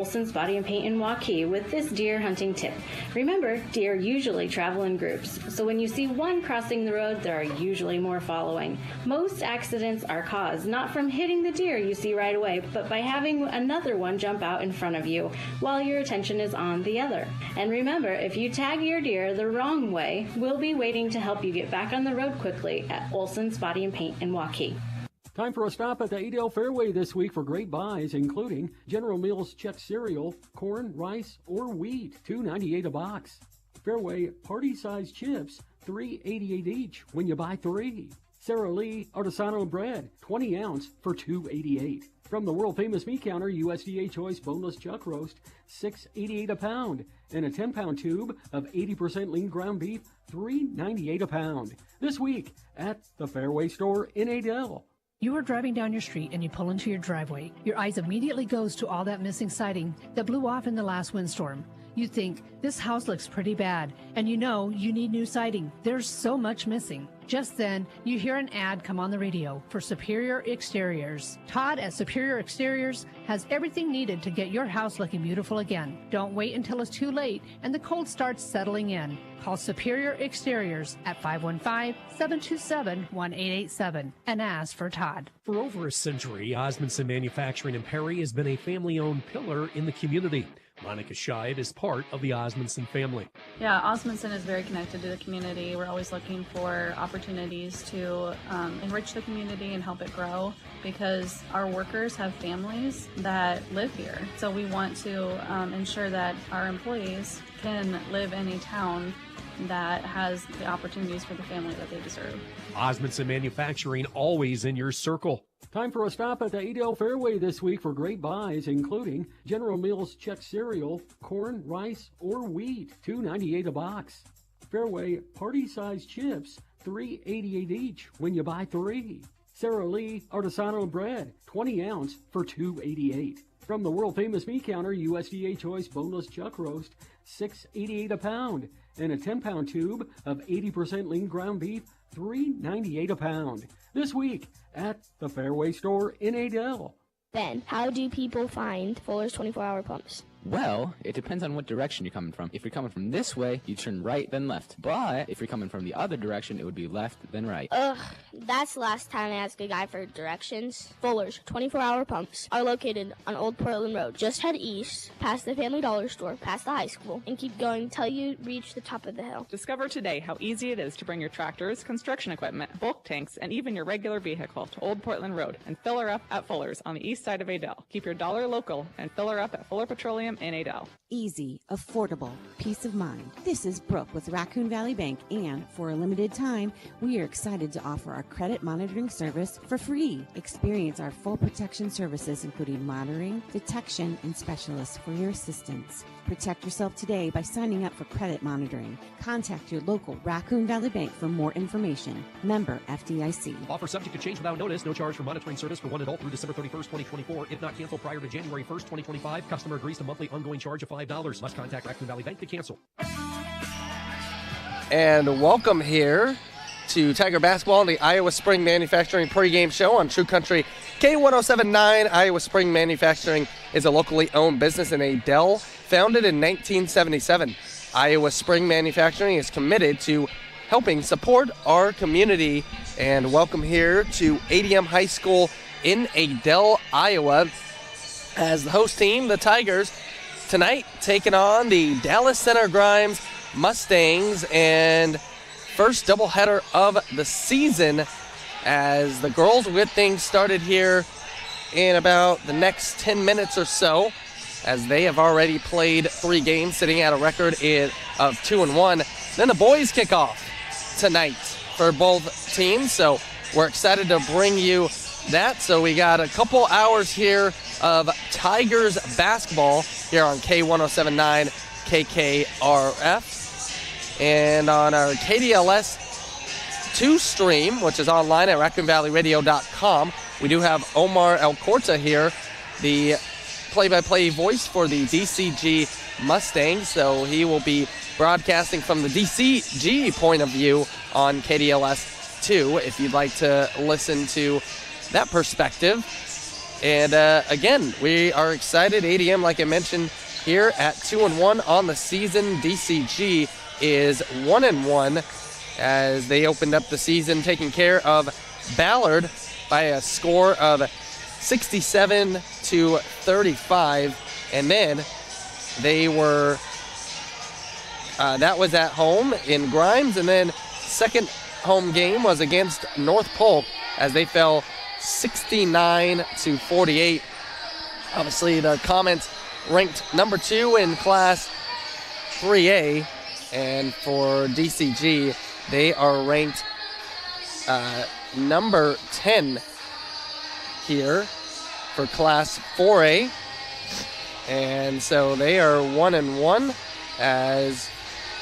Olson's Body and Paint in Waukee with this deer hunting tip. Remember, deer usually travel in groups, so when you see one crossing the road, there are usually more following. Most accidents are caused not from hitting the deer you see right away, but by having another one jump out in front of you while your attention is on the other. And remember, if you tag your deer the wrong way, we'll be waiting to help you get back on the road quickly at Olson's Body and Paint in Waukee. Time for a stop at the Adel Fairway this week for great buys, including General Mills check cereal, corn, rice, or wheat, $2.98 a box. Fairway party-sized chips, $3.88 each when you buy 3. Sara Lee artisanal bread, 20 ounce for $2.88. From the world-famous meat counter, USDA Choice boneless chuck roast, $6.88 a pound. And a 10-pound tube of 80% lean ground beef, $3.98 a pound. This week at the Fairway store in Adel. You are driving down your street and you pull into your driveway. Your eyes immediately goes to all that missing siding that blew off in the last windstorm. You think, this house looks pretty bad, and you know you need new siding. There's so much missing. Just then, you hear an ad come on the radio for Superior Exteriors. Todd at Superior Exteriors has everything needed to get your house looking beautiful again. Don't wait until it's too late and the cold starts settling in. Call Superior Exteriors at 515-727-1887 and ask for Todd. For over a century, Osmondson Manufacturing in Perry has been a family-owned pillar in the community. Monica Scheid is part of the Osmondson family. Yeah, Osmondson is very connected to the community. We're always looking for opportunities to enrich the community and help it grow because our workers have families that live here. So we want to ensure that our employees can live in a town that has the opportunities for the family that they deserve. Osmondson Manufacturing, always in your circle. Time for a stop at the Adel Fairway this week for great buys, including General Mills check cereal, corn, rice, or wheat, $2.98 a box. Fairway party-sized chips, $3.88 each when you buy 3. Sara Lee artisanal bread, 20 ounce for $2.88. From the world-famous meat counter, USDA Choice boneless chuck roast, $6.88 a pound. And a 10-pound tube of 80% lean ground beef, $3.98 a pound. This week at the Fairway store in Adel. Ben, how do people find Fuller's 24-hour pumps? Well, it depends on what direction you're coming from. If you're coming from this way, you turn right, then left. But if you're coming from the other direction, it would be left, then right. Ugh, that's the last time I asked a guy for directions. Fuller's 24-hour pumps are located on Old Portland Road. Just head east, past the Family Dollar store, past the high school, and keep going till you reach the top of the hill. Discover today how easy it is to bring your tractors, construction equipment, bulk tanks, and even your regular vehicle to Old Portland Road and fill her up at Fuller's on the east side of Adel. Keep your dollar local and fill her up at Fuller Petroleum in Adel. Easy, affordable, peace of mind. This is Brooke with Raccoon Valley Bank, and for a limited time, we are excited to offer our credit monitoring service for free. Experience our full protection services, including monitoring, detection, and specialists for your assistance. Protect yourself today by signing up for credit monitoring. Contact your local Raccoon Valley Bank for more information. Member FDIC. Offer subject to change without notice. No charge for monitoring service for one adult through December 31st, 2024. If not canceled prior to January 1st, 2025, customer agrees to monthly ongoing charge of $5. Must contact Raccoon Valley Bank to cancel. And welcome here to Tiger Basketball, the Iowa Spring Manufacturing pregame show on True Country K1079. Iowa Spring Manufacturing is a locally owned business in Adel, founded in 1977. Iowa Spring Manufacturing is committed to helping support our community. And welcome here to ADM High School in Adel, Iowa, as the host team, the Tigers, tonight taking on the Dallas Center Grimes Mustangs, and first doubleheader of the season as the girls will get things started here in about the next 10 minutes or so, as they have already played 3 games, sitting at a record of 2-1. Then the boys kick off tonight for both teams, so we're excited to bring you that. So we got a couple hours here of Tigers basketball here on K1079 KKRF. And on our KDLS 2 stream, which is online at RaccoonValleyRadio.com, we do have Omar El Corta here, the play-by-play voice for the DCG Mustangs. So he will be broadcasting from the DCG point of view on KDLS 2 if you'd like to listen to that perspective. And again, we are excited. ADM, like I mentioned, here at 2-1 on the season. DCG is 1-1 as they opened up the season taking care of Ballard by a score of 67-35. And then they were, that was at home in Grimes. And then second home game was against North Polk as they fell 69-48. Obviously, the Comets ranked number 2 in Class 3A, and for DCG, they are ranked number 10 here for Class 4A, and so they are 1-1. As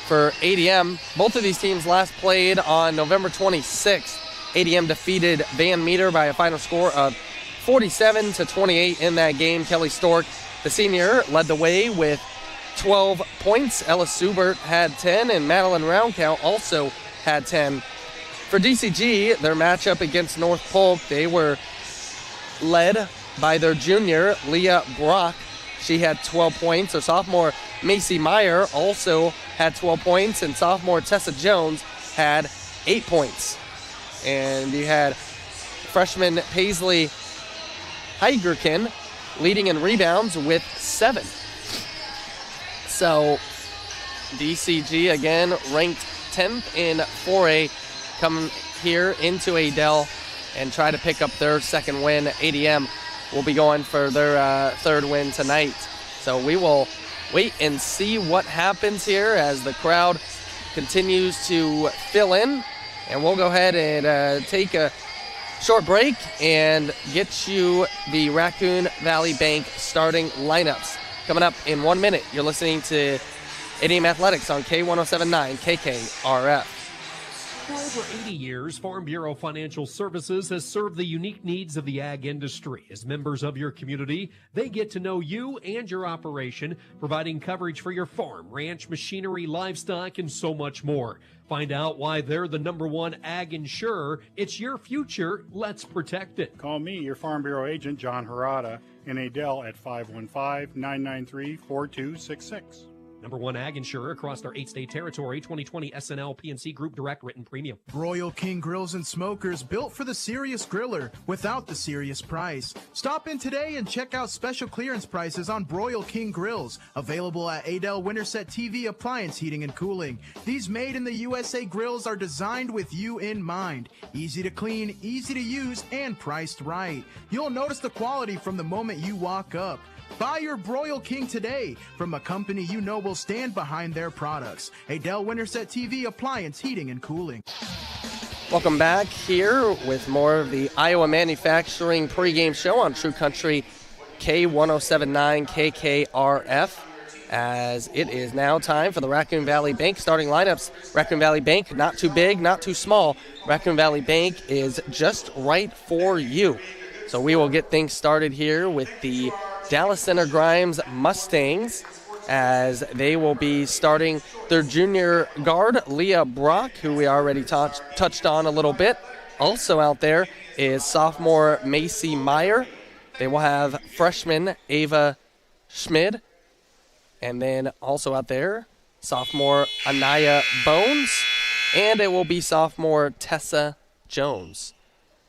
for ADM, both of these teams last played on November 26th. ADM defeated Van Meter by a final score of 47-28 in that game. Kelly Stork, the senior, led the way with 12 points. Ellis Subert had 10, and Madeline Roundcount also had 10. For DCG, their matchup against North Polk, they were led by their junior, Leah Brock. She had 12 points. Their sophomore, Macy Meyer, also had 12 points, and sophomore Tessa Jones had 8 points. And you had freshman Paisley Heigerkin leading in rebounds with 7. So DCG again ranked 10th in 4A, come here into Adel and try to pick up their second win. ADM will be going for their third win tonight. So we will wait and see what happens here as the crowd continues to fill in. And we'll go ahead and take a short break and get you the Raccoon Valley Bank starting lineups. Coming up in 1 minute, you're listening to ADM Athletics on K107.9 KKRF. For over 80 years, Farm Bureau Financial Services has served the unique needs of the ag industry. As members of your community, they get to know you and your operation, providing coverage for your farm, ranch, machinery, livestock, and so much more. Find out why they're the #1 ag insurer. It's your future. Let's protect it. Call me, your Farm Bureau agent, John Harada, in Adel at 515-993-4266. #1 ag insurer across our 8-state territory. 2020 SNL PNC Group Direct Written Premium. Broil King Grills and Smokers, built for the serious griller without the serious price. Stop in today and check out special clearance prices on Broil King Grills, available at Adel Winterset TV Appliance Heating and Cooling. These made in the USA grills are designed with you in mind. Easy to clean, easy to use, and priced right. You'll notice the quality from the moment you walk up. Buy your Broil King today from a company you know will stand behind their products. Adel Winterset TV Appliance Heating and Cooling. Welcome back here with more of the Iowa Manufacturing pregame show on True Country K107.9 KKRF. As it is now time for the Raccoon Valley Bank starting lineups. Raccoon Valley Bank, not too big, not too small. Raccoon Valley Bank is just right for you. So we will get things started here with the Dallas Center Grimes Mustangs, as they will be starting their junior guard, Leah Brock, who we already touched on a little bit. Also out there is sophomore Macy Meyer. They will have freshman Ava Schmid. And then also out there, sophomore Anaya Bones. And it will be sophomore Tessa Jones.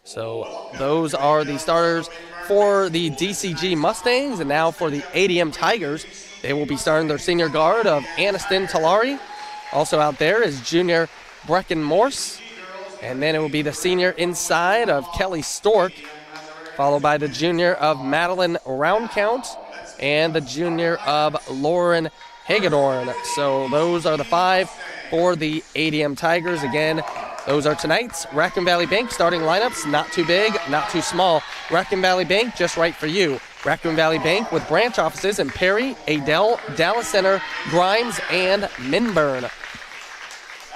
So those are the starters for the DCG Mustangs. And now for the ADM Tigers, they will be starting their senior guard of Aniston Talari. Also out there is junior Brecken Morse. And then it will be the senior inside of Kelly Stork, followed by the junior of Madeline Roundcount and the junior of Lauren Hagedorn. So those are the 5 for the ADM Tigers. Again, those are tonight's Raccoon Valley Bank starting lineups. Not too big, not too small. Raccoon Valley Bank, just right for you. Raccoon Valley Bank with branch offices in Perry, Adel, Dallas Center, Grimes, and Minburn.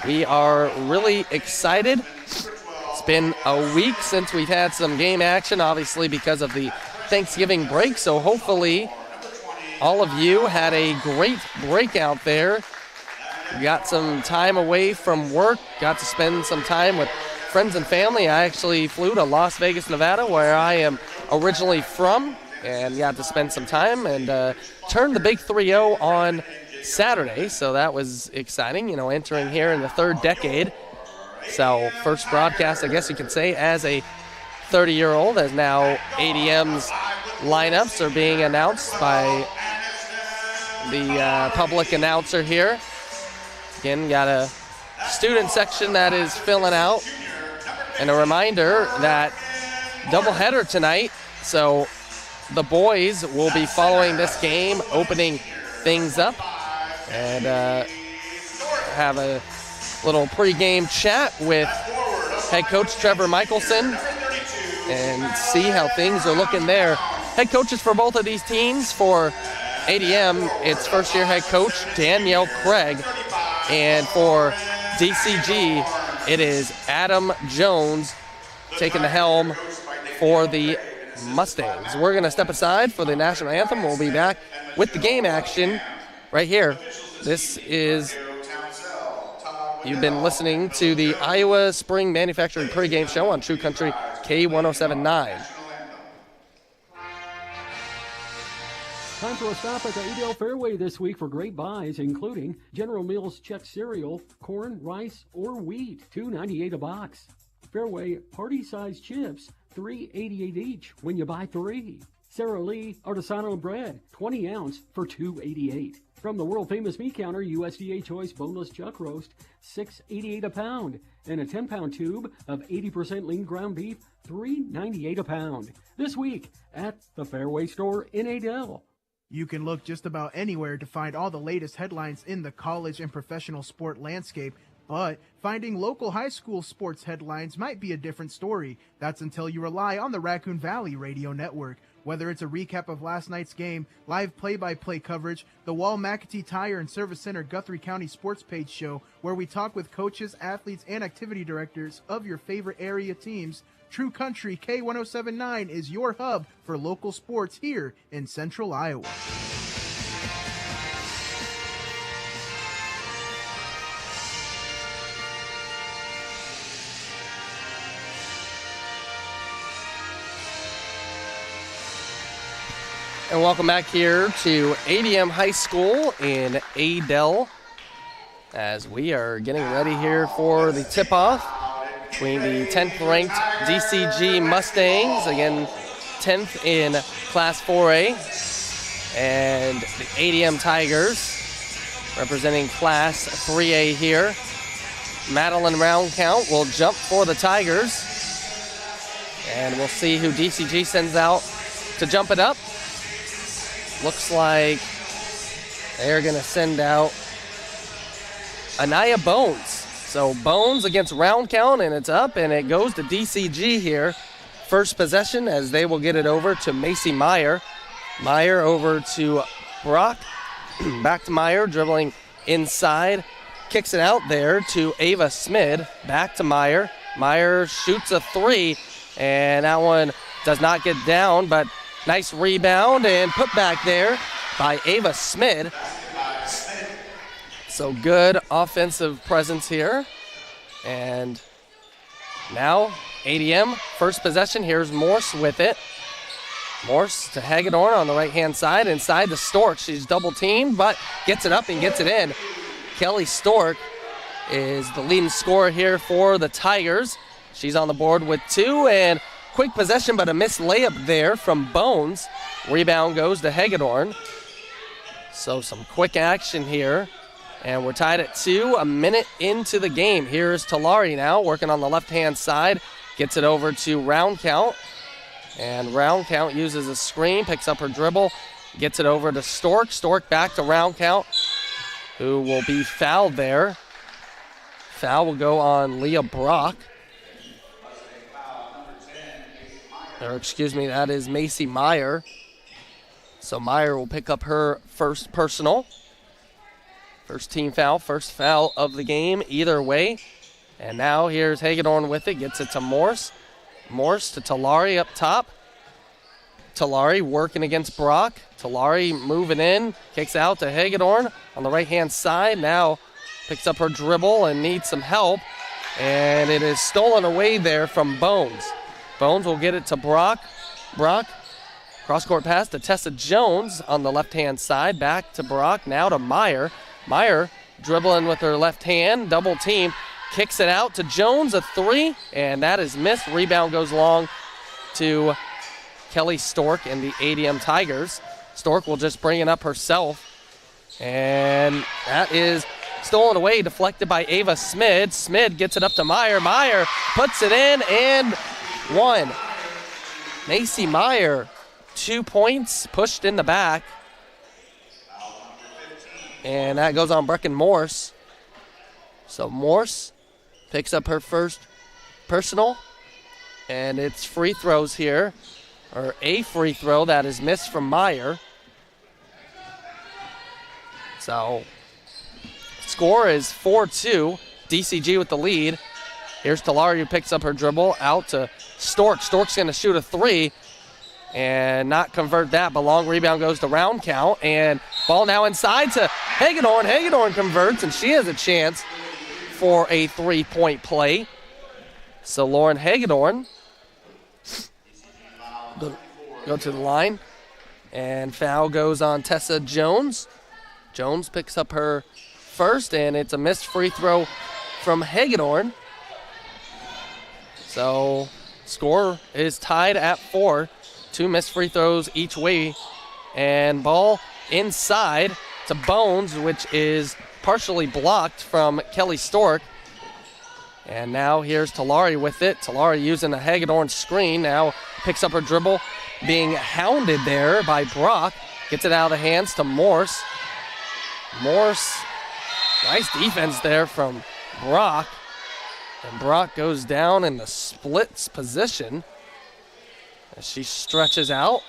We are really excited. It's been a week since we've had some game action, obviously because of the Thanksgiving break. So hopefully all of you had a great break out there. Got some time away from work, got to spend some time with friends and family. I actually flew to Las Vegas, Nevada, where I am originally from, and got to spend some time and turned the big 3-0 on Saturday, so that was exciting, entering here in the third decade. So first broadcast, I guess you could say, as a 30-year-old, as now ADM's lineups are being announced by the public announcer here. Again, got a student section that is filling out. And a reminder that doubleheader tonight, so the boys will be following this game, opening things up, and have a little pregame chat with head coach Trevor Michelson and see how things are looking there. Head coaches for both of these teams. For ADM, it's first-year head coach Danielle Craig, and for DCG, it is Adam Jones taking the helm for the Mustangs. We're going to step aside for the national anthem. We'll be back with the game action right here. This is, you've been listening to the Iowa Spring Manufacturing pregame show on True Country K1079. Time for a stop at the Adel Fairway this week for great buys, including General Mills check cereal, corn, rice, or wheat, $2.98 a box. Fairway party-size chips, $3.88 each when you buy 3. Sara Lee artisanal bread, 20 ounce for $2.88. From the world-famous meat counter, USDA Choice boneless chuck roast, $6.88 a pound. And a 10-pound tube of 80% lean ground beef, $3.98 a pound. This week at the Fairway store in Adel. You can look just about anywhere to find all the latest headlines in the college and professional sport landscape, but finding local high school sports headlines might be a different story. That's until you rely on the Raccoon Valley Radio Network. Whether it's a recap of last night's game, live play-by-play coverage, the Wall McAtee Tire and Service Center Guthrie County Sports Page show, where we talk with coaches, athletes, and activity directors of your favorite area teams, True Country K1079 is your hub for local sports here in Central Iowa. And welcome back here to ADM High School in Adel, as we are getting ready here for the tip-off between the 10th-ranked DCG Mustangs, again 10th in Class 4A, and the ADM Tigers, representing Class 3A here. Madeline Roundcount will jump for the Tigers, and we'll see who DCG sends out to jump it up. Looks like they're going to send out Anaya Bones. So Bones against Roundcount, and it's up, and it goes to DCG here. First possession, as they will get it over to Macy Meyer. Meyer over to Brock. Back to Meyer, dribbling inside. Kicks it out there to Ava Smid. Back to Meyer. Meyer shoots a 3, and that one does not get down, but nice rebound and put back there by Ava Smid. So good offensive presence here. And now ADM, first possession. Here's Morse with it. Morse to Hagedorn on the right-hand side, inside to Stork. She's double-teamed, but gets it up and gets it in. Kelly Stork is the leading scorer here for the Tigers. She's on the board with 2, and quick possession, but a missed layup there from Bones. Rebound goes to Hagedorn. So some quick action here. And we're tied at 2, a minute into the game. Here's Talari now, working on the left-hand side. Gets it over to Roundcount. And Roundcount uses a screen, picks up her dribble, gets it over to Stork. Stork back to Roundcount, who will be fouled there. Foul will go on Leah Brock. Or excuse me, that is Macy Meyer. So Meyer will pick up her first personal. First team foul, first foul of the game, either way. And now here's Hagedorn with it, gets it to Morse. Morse to Talari up top. Talari working against Brock. Talari moving in, kicks out to Hagedorn on the right-hand side. Now picks up her dribble and needs some help. And it is stolen away there from Bones. Bones will get it to Brock. Brock. Cross-court pass to Tessa Jones on the left-hand side. Back to Brock, now to Meyer. Meyer dribbling with her left hand, double team. Kicks it out to Jones, a three, and that is missed. Rebound goes long to Kelly Stork and the ADM Tigers. Stork will just bring it up herself. And that is stolen away, deflected by Ava Smid. Smid gets it up to Meyer. Meyer puts it in and one. Macy Meyer, 2 points, pushed in the back. And that goes on Brecken Morse. So Morse picks up her first personal. And it's free throws here, or a free throw that is missed from Meyer. So score is 4-2. DCG with the lead. Here's Talari who picks up her dribble out to Stork. Stork's going to shoot a three and not convert that, but long rebound goes to Round Count. And ball now inside to Hagedorn. Hagedorn converts, and she has a chance for a three-point play. So Lauren Hagedorn go to the line. And foul goes on Tessa Jones. Jones picks up her first, and it's a missed free throw from Hagedorn. So score is tied at 4. 2 missed free throws each way. And ball inside to Bones, which is partially blocked from Kelly Stork. And now here's Talari with it. Talari using the Hagedorn screen. Now picks up her dribble, being hounded there by Brock. Gets it out of the hands to Morse. Morse, nice defense there from Brock. And Brock goes down in the splits position as she stretches out.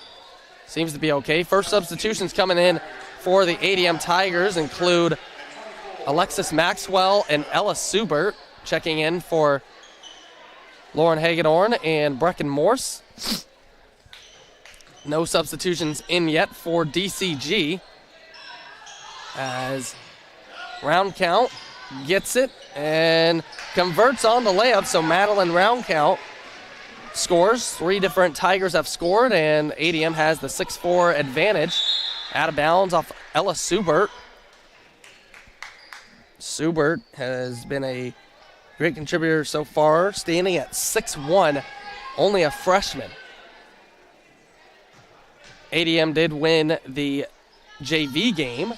Seems to be okay. First substitutions coming in for the ADM Tigers include Alexis Maxwell and Ella Subert checking in for Lauren Hagedorn and Brecken Morse. No substitutions in yet for DCG as Round Count gets it and converts on the layup. So Madeline Round Count scores. 3 different Tigers have scored, and ADM has the 6-4 advantage. Out of bounds off Ella Subert. Subert has been a great contributor so far, standing at 6'1", only a freshman. ADM did win the JV game.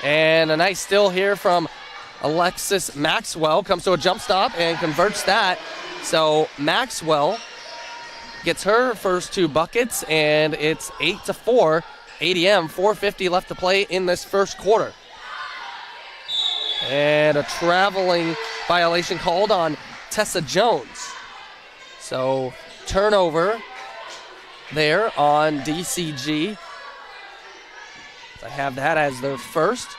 And a nice steal here from Alexis Maxwell. Comes to a jump stop and converts that. So Maxwell gets her first 2 buckets, and it's 8-4. ADM, 4:50 left to play in this first quarter. And a traveling violation called on Tessa Jones. So turnover there on DCG. They have that as their first.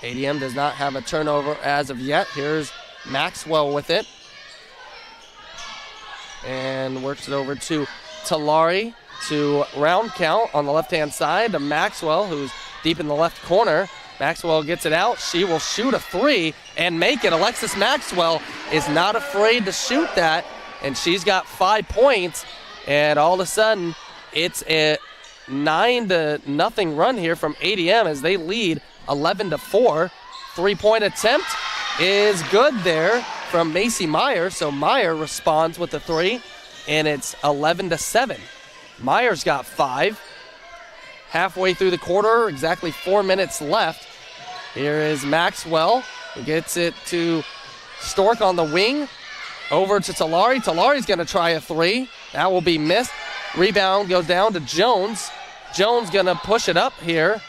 ADM does not have a turnover as of yet. Here's Maxwell with it. And works it over to Talari to Round Count on the left-hand side to Maxwell, who's deep in the left corner. Maxwell gets it out. She will shoot a 3 and make it. Alexis Maxwell is not afraid to shoot that, and she's got 5 points. And all of a sudden, it's a 9-0 run here from ADM as they lead 11-4. 3-point attempt is good there from Macy Meyer. So Meyer responds with the 3, and it's 11-7. Meyer's got 5. Halfway through the quarter, exactly 4 minutes left. Here is Maxwell, who gets it to Stork on the wing. Over to Talari. Talari's going to try a 3. That will be missed. Rebound goes down to Jones. Jones going to push it up here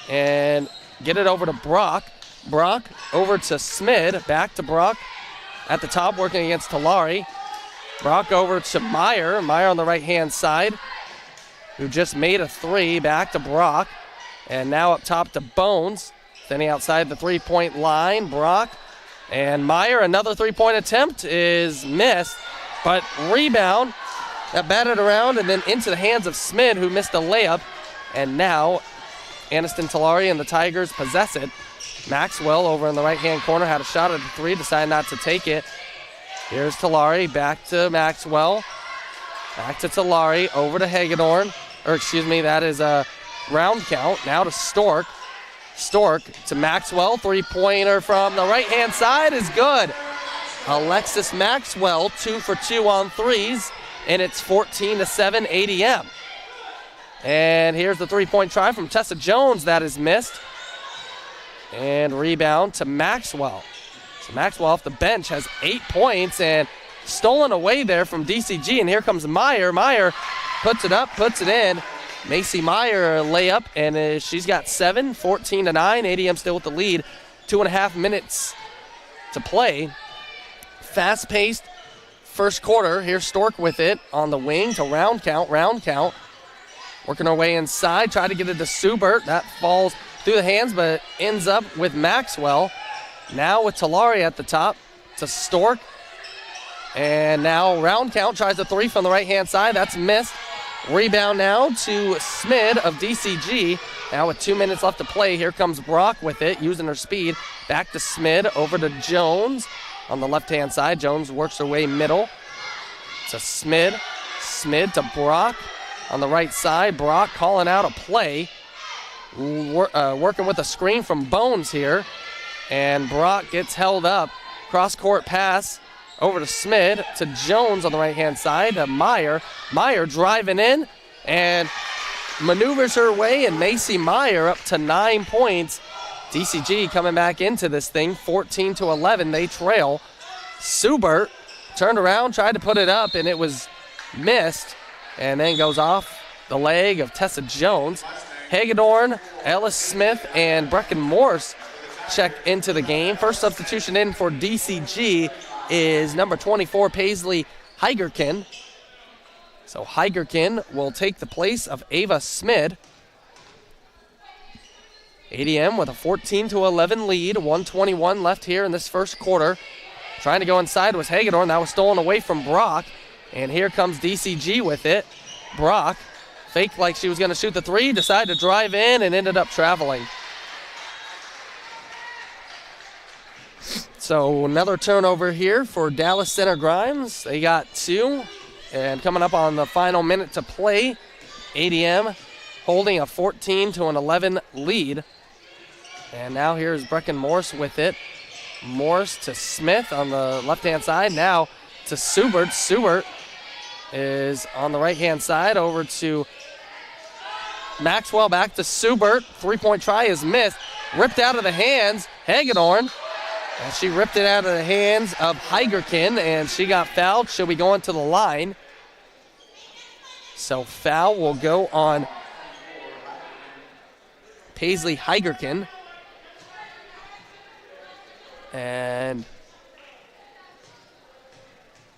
and get it over to Brock. Brock over to Smid. Back to Brock at the top, working against Talari. Brock over to Meyer. Meyer on the right-hand side, who just made a 3. Back to Brock. And now up top to Bones. Standing outside the 3-point line. Brock and Meyer. Another 3-point attempt is missed. But rebound. That batted around and then into the hands of Smid, who missed a layup. And now Aniston Talari and the Tigers possess it. Maxwell over in the right-hand corner had a shot at the 3, decided not to take it. Here's Talari, back to Maxwell. Back to Talari, over to Hagedorn. That is a round count. Now to Stork. Stork to Maxwell. Three-pointer from the right-hand side is good. Alexis Maxwell, 2 for 2 on threes, and it's 14-7 ADM. And here's the three-point try from Tessa Jones that is missed. And rebound to Maxwell. So Maxwell off the bench has 8 points and stolen away there from DCG. And here comes Meyer. Meyer puts it up, puts it in. Macy Meyer layup, and she's got 7, 14-9. ADM still with the lead. 2.5 minutes to play. Fast-paced first quarter. Here's Stork with it on the wing to round count. Working her way inside. Try to get it to Subert. That falls through the hands, but ends up with Maxwell. Now with Talari at the top to Stork. And now round count. Tries a three from the right-hand side. That's missed. Rebound now to Smid of DCG. Now with 2 minutes left to play, here comes Brock with it, using her speed. Back to Smid, over to Jones on the left-hand side. Jones works her way middle to Smid. Smid to Brock on the right side. Brock calling out a play. Working with a screen from Bones here. And Brock gets held up. Cross-court pass over to Smid, to Jones on the right-hand side, to Meyer. Meyer driving in and maneuvers her way, and Macy Meyer up to 9 points. DCG coming back into this thing, 14-11. They trail. Subert turned around, tried to put it up, and it was missed, and then goes off the leg of Tessa Jones. Hagedorn, Ellis Smith, and Brecken Morse check into the game. First substitution in for DCG is number 24, Paisley Heigerkin. So Heigerkin will take the place of Ava Smid. ADM with a 14-11 lead, 1:21 left here in this first quarter. Trying to go inside was Hagedorn. That was stolen away from Brock. And here comes DCG with it. Brock faked like she was going to shoot the three, decided to drive in and ended up traveling. So another turnover here for Dallas Center Grimes. They got 2. And coming up on the final minute to play, ADM holding a 14-11 lead. And now here's Brecken Morse with it. Morse to Smith on the left-hand side. Now to Subert. Subert is on the right-hand side over to Maxwell. Back to Subert. Three-point try is missed. Ripped out of the hands. Hagedorn. And she ripped it out of the hands of Heigerkin, and she got fouled. She'll be going to the line. So foul will go on Paisley Heigerkin. And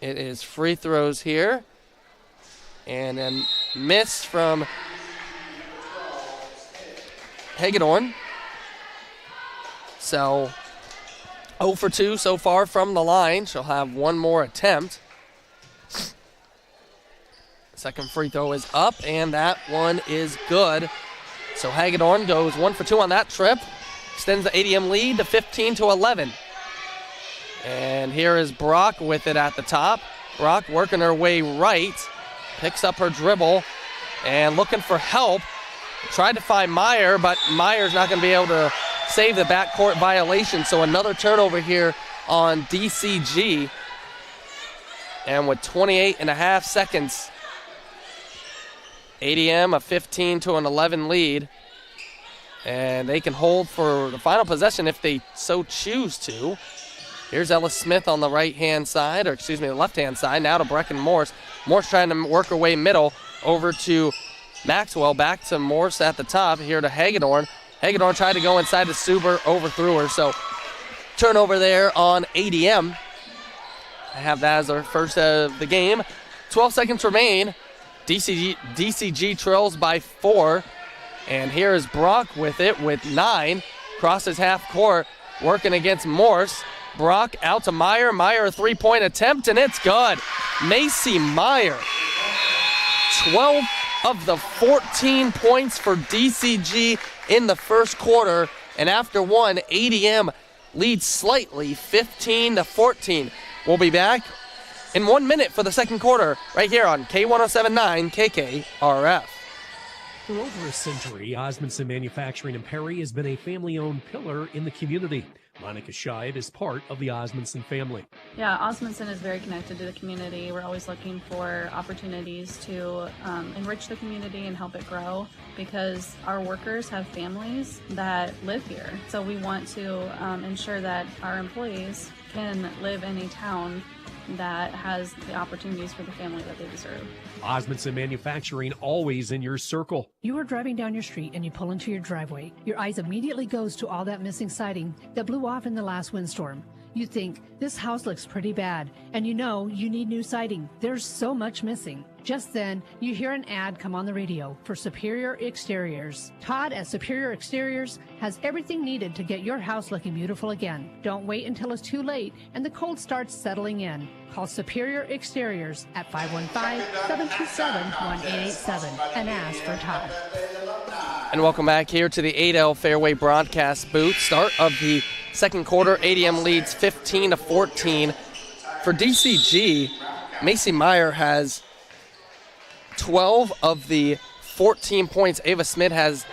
it is free throws here. And then miss from Hagedorn. So 0 for 2 so far from the line. She'll have one more attempt. Second free throw is up, and that one is good. So Hagedorn goes 1 for 2 on that trip. Extends the ADM lead to 15-11. And here is Brock with it at the top. Brock working her way right. Picks up her dribble and looking for help. Tried to find Meyer, but Meyer's not going to be able to save the backcourt violation. So another turnover here on DCG. And with 28.5 seconds, ADM a 15-11 lead. And they can hold for the final possession if they so choose to. Here's Ellis Smith on the right-hand side, the left-hand side. Now to Brecken Morse. Morse trying to work her way middle over to Maxwell. Back to Morse at the top. Here to Hagedorn. Hagedorn tried to go inside to Suber, overthrew her. So turnover there on ADM. I have that as our first of the game. 12 seconds remain. DCG trails by 4. And here is Brock with it with 9. Crosses half court, working against Morse. Brock out to Meyer. Meyer a three-point attempt, and it's good. Macy Meyer. 12 of the 14 points for DCG in the first quarter. And after one, ADM leads slightly, 15-14. We'll be back in 1 minute for the second quarter right here on K107.9 KKRF. For over a century, Osmondson Manufacturing in Perry has been a family-owned pillar in the community. Monica Scheib is part of the Osmondson family. Yeah, Osmondson is very connected to the community. We're always looking for opportunities to enrich the community and help it grow because our workers have families that live here. So we want to ensure that our employees can live in a town that has the opportunities for the family that they deserve. Osmondson Manufacturing, always in your circle. You are driving down your street and you pull into your driveway. Your eyes immediately goes to all that missing siding that blew off in the last windstorm. You think, this house looks pretty bad, and you know you need new siding. There's so much missing. Just then, you hear an ad come on the radio for Superior Exteriors. Todd at Superior Exteriors has everything needed to get your house looking beautiful again. Don't wait until it's too late and the cold starts settling in. Call Superior Exteriors at 515-727-1887 and ask for Todd. And welcome back here to the Adel Fairway broadcast booth. Start of the second quarter, ADM leads 15-14. For DCG, Macy Meyer has 12 of the 14 points. Ava Smith has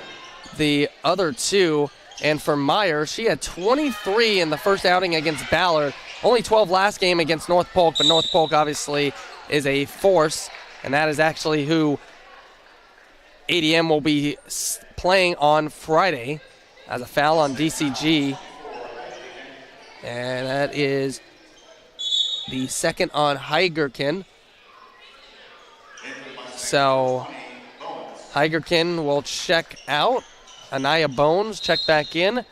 the other 2. And for Meyer, she had 23 in the first outing against Ballard. Only 12 last game against North Polk, but North Polk obviously is a force. And that is actually who ADM will be playing on Friday as a foul on DCG. And that is the second on Heigerkin. So Heigerkin will check out. Anaya Bones check back in.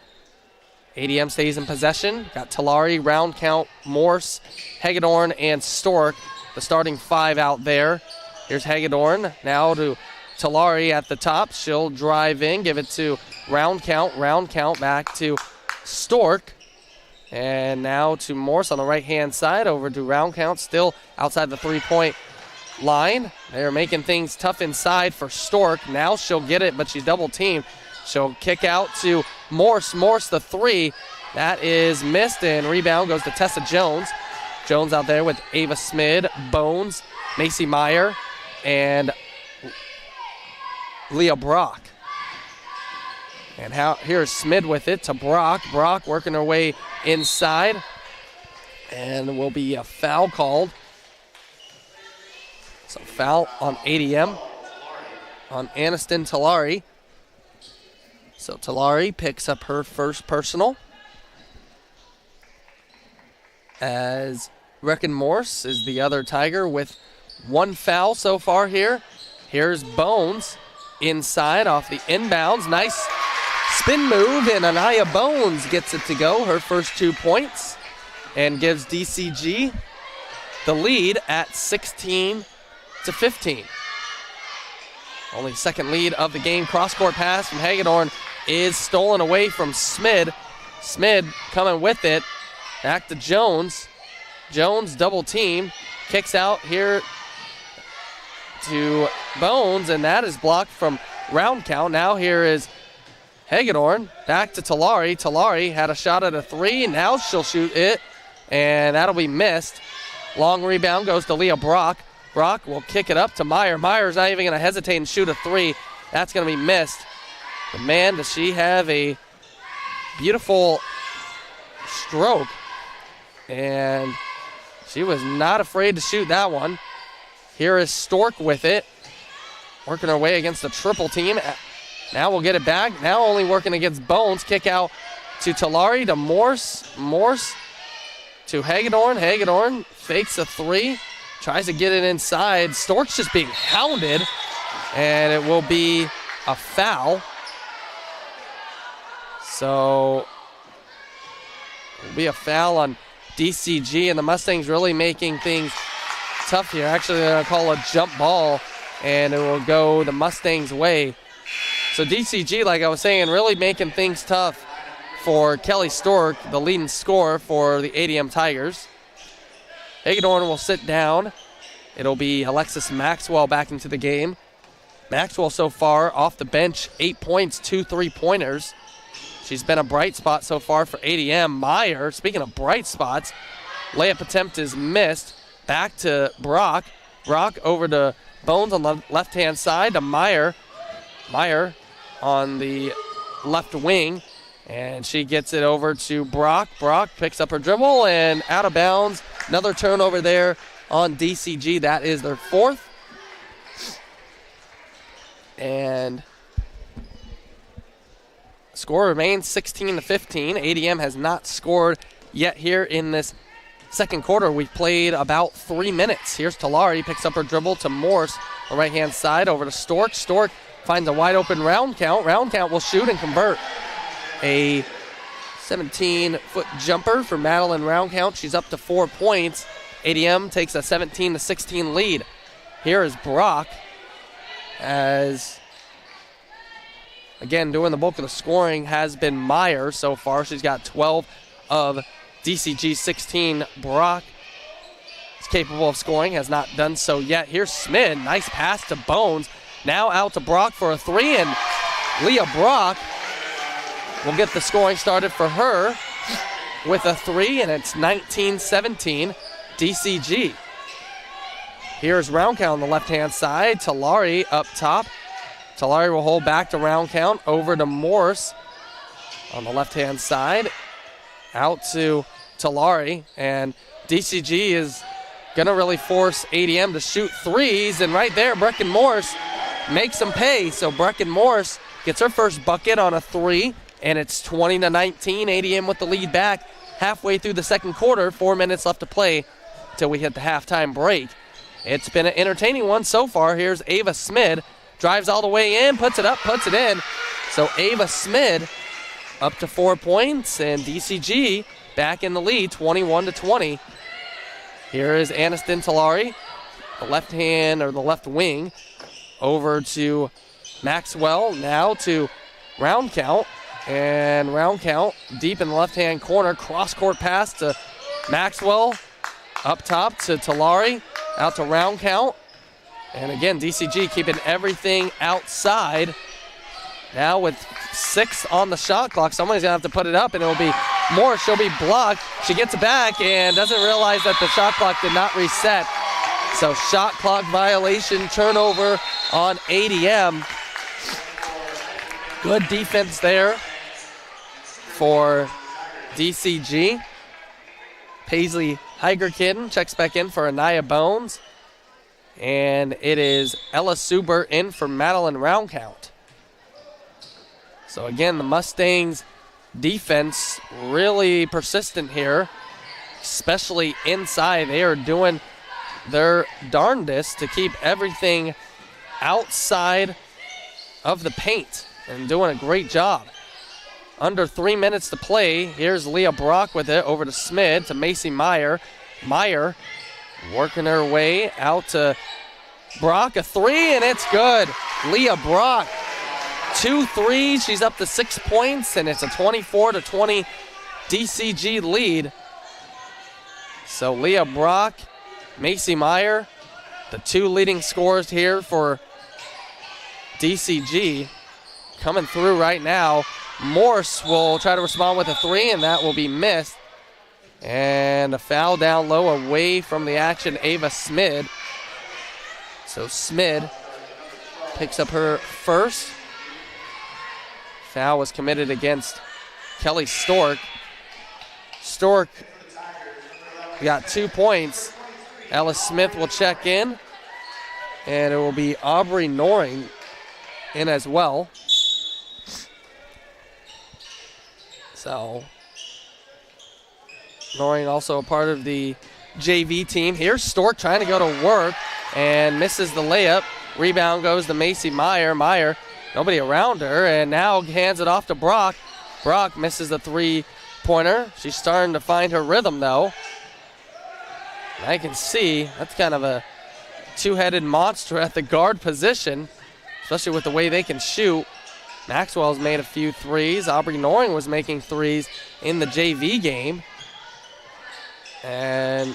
ADM stays in possession. Got Talari, Round Count, Morse, Hagedorn, and Stork. The starting 5 out there. Here's Hagedorn now to Talari at the top. She'll drive in, give it to Round Count back to Stork. And now to Morse on the right-hand side, over to Round Count, still outside the three-point line. They're making things tough inside for Stork. Now she'll get it, but she's double-teamed. She'll kick out to Morse. Morse, the 3. That is missed, and rebound goes to Tessa Jones. Jones out there with Ava Smid, Bones, Macy Meyer, and Leah Brock. And here's Smid with it to Brock. Brock working her way inside. And will be a foul called. So foul on ADM on Aniston Talari. So Talari picks up her first personal. As Reckon Morse is the other Tiger with 1 foul so far here. Here's Bones inside off the inbounds. Nice spin move, and Anaya Bones gets it to go, her first 2 points, and gives DCG the lead at 16-15. Only second lead of the game. Cross-court pass from Hagedorn is stolen away from Smid. Smid coming with it. Back to Jones. Jones double team. Kicks out here to Bones, and that is blocked from Round Count. Now here is Hagedorn. Back to Talari. Talari had a shot at a 3. Now she'll shoot it, and that'll be missed. Long rebound goes to Leah Brock. Brock will kick it up to Meyer. Meyer's not even going to hesitate and shoot a 3. That's going to be missed. But man, does she have a beautiful stroke. And she was not afraid to shoot that one. Here is Stork with it. Working her way against the triple team. Now we'll get it back. Now only working against Bones. Kick out to Talari, to Morse. Morse to Hagedorn. Hagedorn fakes a 3. Tries to get it inside. Stork's just being hounded. And it will be a foul. So it will be a foul on DCG. And the Mustangs really making things tough here. Actually, they're going to call a jump ball. And it will go the Mustangs' way. So DCG, like I was saying, really making things tough for Kelly Stork, the leading scorer for the ADM Tigers. Hagedorn will sit down. It'll be Alexis Maxwell back into the game. Maxwell so far off the bench, 8 points, 2 3-pointers. She's been a bright spot so far for ADM. Meyer, speaking of bright spots, layup attempt is missed. back to Brock. Brock over to Bones on the left-hand side to Meyer. Meyer on the left wing, and she gets it over to Brock. Brock picks up her dribble and out of bounds. Another turnover there on DCG. That is their fourth. And score remains 16-15. ADM has not scored yet here in this second quarter. We've played about 3 minutes. Here's Talari, picks up her dribble to Morse on the right-hand side, over to Stork. Stork finds a wide open round count. Round count will shoot and convert. A 17-foot jumper for Madeline Round count. She's up to 4 points. ADM takes a 17-16 lead. Here is Brock, as again doing the bulk of the scoring has been Meyer so far. She's got 12 of DCG 16. Brock is capable of scoring, has not done so yet. Here's Smid, nice pass to Bones. Now out to Brock for a three, and Leah Brock will get the scoring started for her with a three, and it's 19-17 DCG. Here's Round count on the left-hand side. Talari up top. Talari will hold back to Round count over to Morse on the left-hand side. Out to Talari, and DCG is going to really force ADM to shoot threes, and right there, Brecken Morse makes them pay. So Brecken Morse gets her first bucket on a three, and it's 20-19. ADM with the lead back halfway through the second quarter. 4 minutes left to play till we hit the halftime break. It's been an entertaining one so far. Here's Ava Smid, drives all the way in, puts it up, puts it in. So Ava Smid up to 4 points, and DCG back in the lead, 21-20. Here is Aniston Talari, the left hand or the left wing, over to Maxwell, now to Round count, and Round count deep in the left-hand corner, cross-court pass to Maxwell, up top to Talari, out to Round count, and again, DCG keeping everything outside. Now with 6 on the shot clock, somebody's going to have to put it up, and it'll be Morris. She'll be blocked. She gets it back and doesn't realize that the shot clock did not reset. So shot clock violation, turnover on ADM. Good defense there for DCG. Paisley Heigerkin checks back in for Anaya Bones. And it is Ella Suber in for Madeline Round count. So again, the Mustangs defense really persistent here, especially inside. They are doing their darndest to keep everything outside of the paint and doing a great job. Under 3 minutes to play. Here's Leah Brock with it over to Smid, to Macy Meyer. Meyer working her way out to Brock. A three, and it's good. Leah Brock, 2 threes. She's up to 6 points, and it's a 24-20 DCG lead. So Leah Brock, Macy Meyer, the 2 leading scorers here for DCG, coming through right now. Morse will try to respond with a 3, and that will be missed. And a foul down low away from the action, Ava Smid. So Smid picks up her first. Foul was committed against Kelly Stork. Stork got 2 points. Alice Smith will check in, and it will be Aubrey Noring in as well. So Noring also a part of the JV team. Here's Stork trying to go to work and misses the layup. Rebound goes to Macy Meyer. Meyer, nobody around her, and now hands it off to Brock. Brock misses the 3-pointer. She's starting to find her rhythm, though. I can see that's kind of a two-headed monster at the guard position, especially with the way they can shoot. Maxwell's made a few threes. Aubrey Noring was making threes in the JV game. And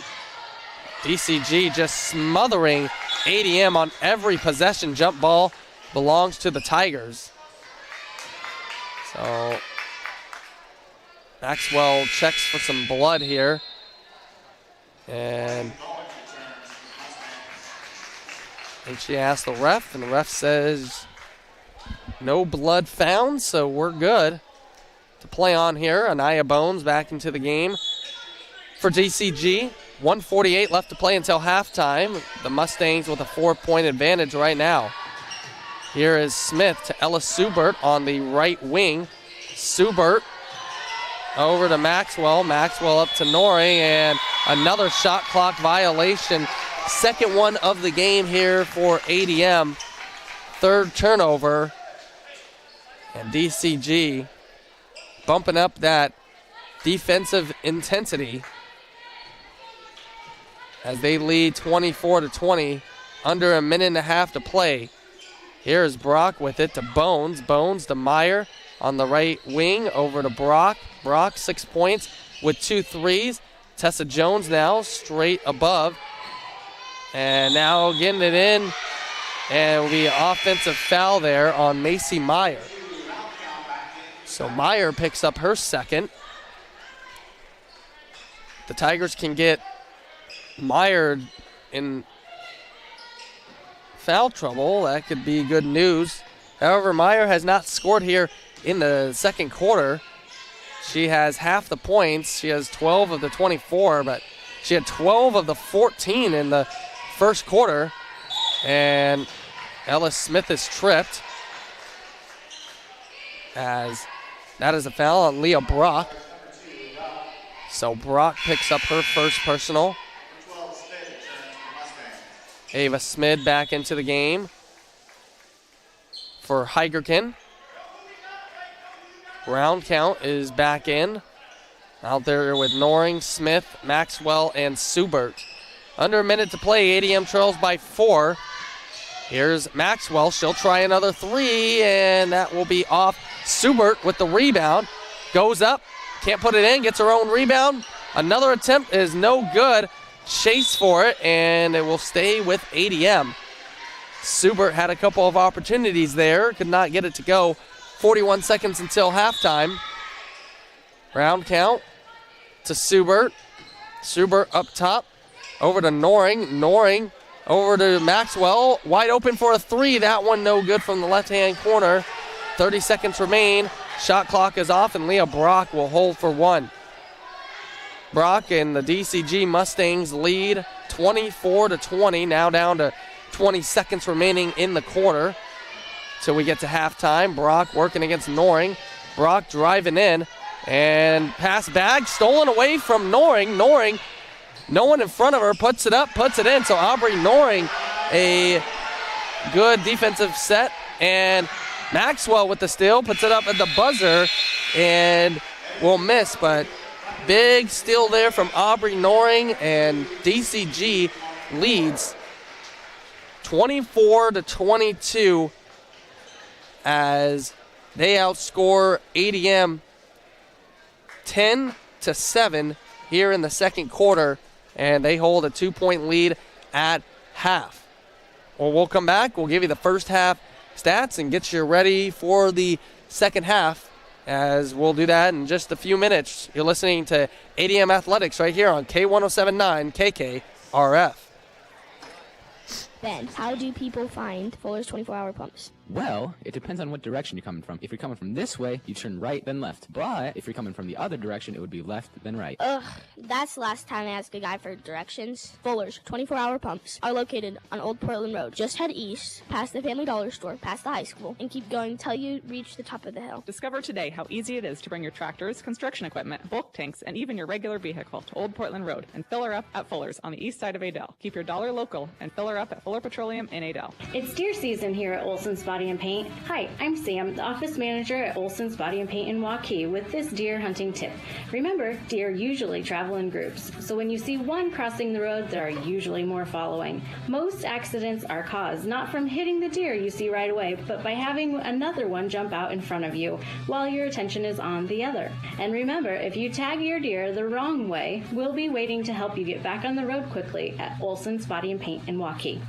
DCG just smothering ADM on every possession. Jump ball belongs to the Tigers. So Maxwell checks for some blood here. And And she asked the ref, and the ref says no blood found, so we're good to play on here. Anaya Bones back into the game for DCG. 1:48 left to play until halftime. The Mustangs with a 4-point advantage right now. Here is Smith to Ella Subert on the right wing. Subert over to Maxwell. Maxwell up to Nori, and another shot clock violation. Second one of the game here for ADM. Third turnover. And DCG bumping up that defensive intensity as they lead 24-20. Under a minute and a half to play. Here's Brock with it to Bones. Bones to Meyer on the right wing over to Brock. Brock 6 points with 2 threes. Tessa Jones now straight above. And now getting it in. And it will be an offensive foul there on Macy Meyer. So Meyer picks up her second. The Tigers can get Meyer in foul trouble. That could be good news. However, Meyer has not scored here in the second quarter. She has half the points. She has 12 of the 24, but she had 12 of the 14 in the first quarter. And Ellis Smith is tripped, as that is a foul on Leah Brock. So Brock picks up her first personal. Ava Smid back into the game for Heigerken. Round count is back in. Out there with Noring, Smith, Maxwell, and Subert. Under a minute to play, ADM trails by 4. Here's Maxwell. She'll try another 3, and that will be off. Subert with the rebound. Goes up, can't put it in, gets her own rebound. Another attempt is no good. Chase for it, and it will stay with ADM. Subert had a couple of opportunities there, could not get it to go. 41 seconds until halftime. Round count to Subert. Subert up top, over to Noring. Noring over to Maxwell, wide open for a 3. That one no good from the left-hand corner. 30 seconds remain. Shot clock is off, and Leah Brock will hold for 1. Brock and the DCG Mustangs lead 24-20, now down to 20 seconds remaining in the quarter till we get to halftime. Brock working against Noring. Brock driving in, and pass back, stolen away from Noring. Noring, no one in front of her, puts it up, puts it in. So Aubrey Noring, a good defensive set, and Maxwell with the steal, puts it up at the buzzer, and will miss, but big steal there from Aubrey Noring, and DCG leads 24-22 as they outscore ADM 10-7 here in the second quarter, and they hold a 2-point lead at half. Well, we'll come back. We'll give you the first half stats and get you ready for the second half, as we'll do that in just a few minutes. You're listening to ADM Athletics right here on K1079 KKRF. Ben, how do people find Fuller's 24-hour pumps? Well, it depends on what direction you're coming from. If you're coming from this way, you turn right, then left. But if you're coming from the other direction, it would be left, then right. Ugh, that's the last time I asked a guy for directions. Fuller's 24-hour pumps are located on Old Portland Road. Just head east, past the Family Dollar store, past the high school, and keep going till you reach the top of the hill. Discover today how easy it is to bring your tractors, construction equipment, bulk tanks, and even your regular vehicle to Old Portland Road and fill her up at Fuller's on the east side of Adel. Keep your dollar local and fill her up at Fuller Petroleum in Adel. It's deer season here at Olson's Body and Paint. Hi, I'm Sam, the office manager at Olson's Body and Paint in Waukee, with this deer hunting tip. Remember, deer usually travel in groups, so when you see one crossing the road, there are usually more following. Most accidents are caused not from hitting the deer you see right away, but by having another one jump out in front of you while your attention is on the other. And remember, if you tag your deer the wrong way, we'll be waiting to help you get back on the road quickly at Olson's Body and Paint in Waukee.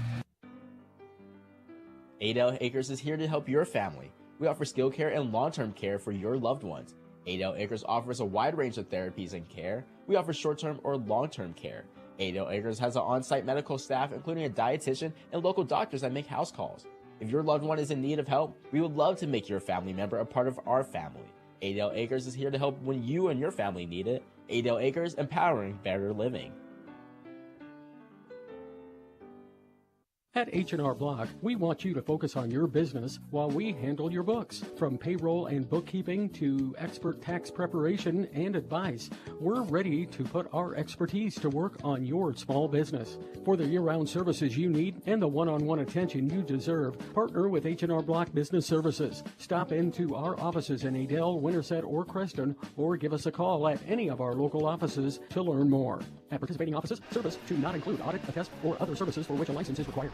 Adel Acres is here to help your family. We offer skill care and long-term care for your loved ones. Adel Acres offers a wide range of therapies and care. We offer short-term or long-term care. Adel Acres has an on-site medical staff, including a dietitian and local doctors that make house calls. If your loved one is in need of help, we would love to make your family member a part of our family. Adel Acres is here to help when you and your family need it. Adel Acres, empowering better living. At H&R Block, we want you to focus on your business while we handle your books. From payroll and bookkeeping to expert tax preparation and advice, we're ready to put our expertise to work on your small business. For the year-round services you need and the one-on-one attention you deserve, partner with H&R Block Business Services. Stop into our offices in Adel, Winterset, or Creston, or give us a call at any of our local offices to learn more. At participating offices, service to not include audit, attest, or other services for which a license is required.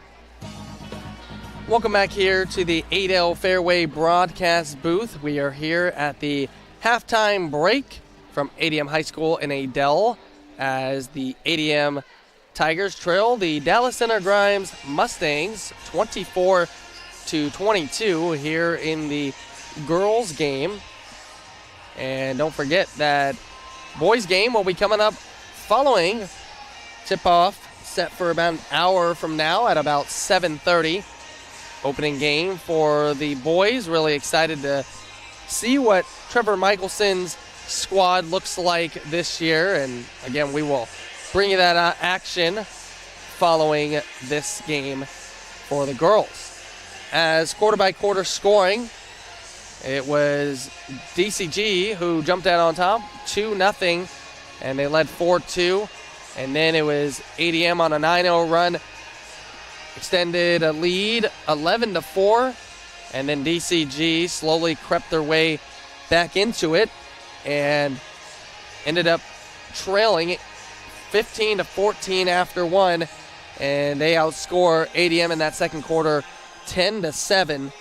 Welcome back here to the Adel Fairway broadcast booth. We are here at the halftime break from ADM High School in Adel as the ADM Tigers trail the Dallas Center Grimes Mustangs 24-22 here in the girls game. And don't forget that boys game will be coming up following tip-off set for about an hour from now at about 7:30. Opening game for the boys. Really excited to see what Trevor Michelson's squad looks like this year. And again, we will bring you that action following this game for the girls. As quarter-by-quarter scoring, it was DCG who jumped out on top, 2-0, and they led 4-2. And then it was ADM on a 9-0 run, extended a lead 11-4, and then DCG slowly crept their way back into it and ended up trailing 15-14 after one, and they outscore ADM in that second quarter 10-7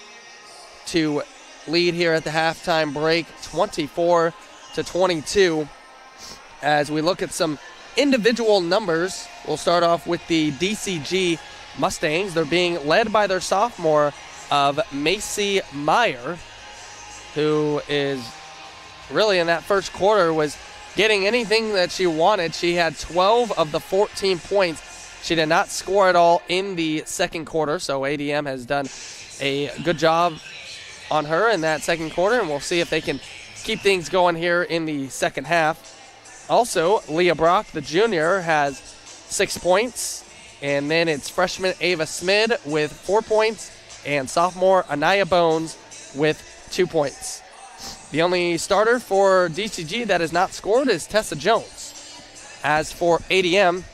to lead here at the halftime break 24-22. As we look at some individual numbers, we'll start off with the DCG Mustangs. They're being led by their sophomore of Macy Meyer, who is really in that first quarter was getting anything that she wanted. She had 12 of the 14 points. She did not score at all in the second quarter, so ADM has done a good job on her in that second quarter, and we'll see if they can keep things going here in the second half. Also, Leah Brock, the junior, has 6 points. And then it's freshman Ava Smid with 4 points and sophomore Anaya Bones with 2 points. The only starter for DCG that has not scored is Tessa Jones. As for ADM,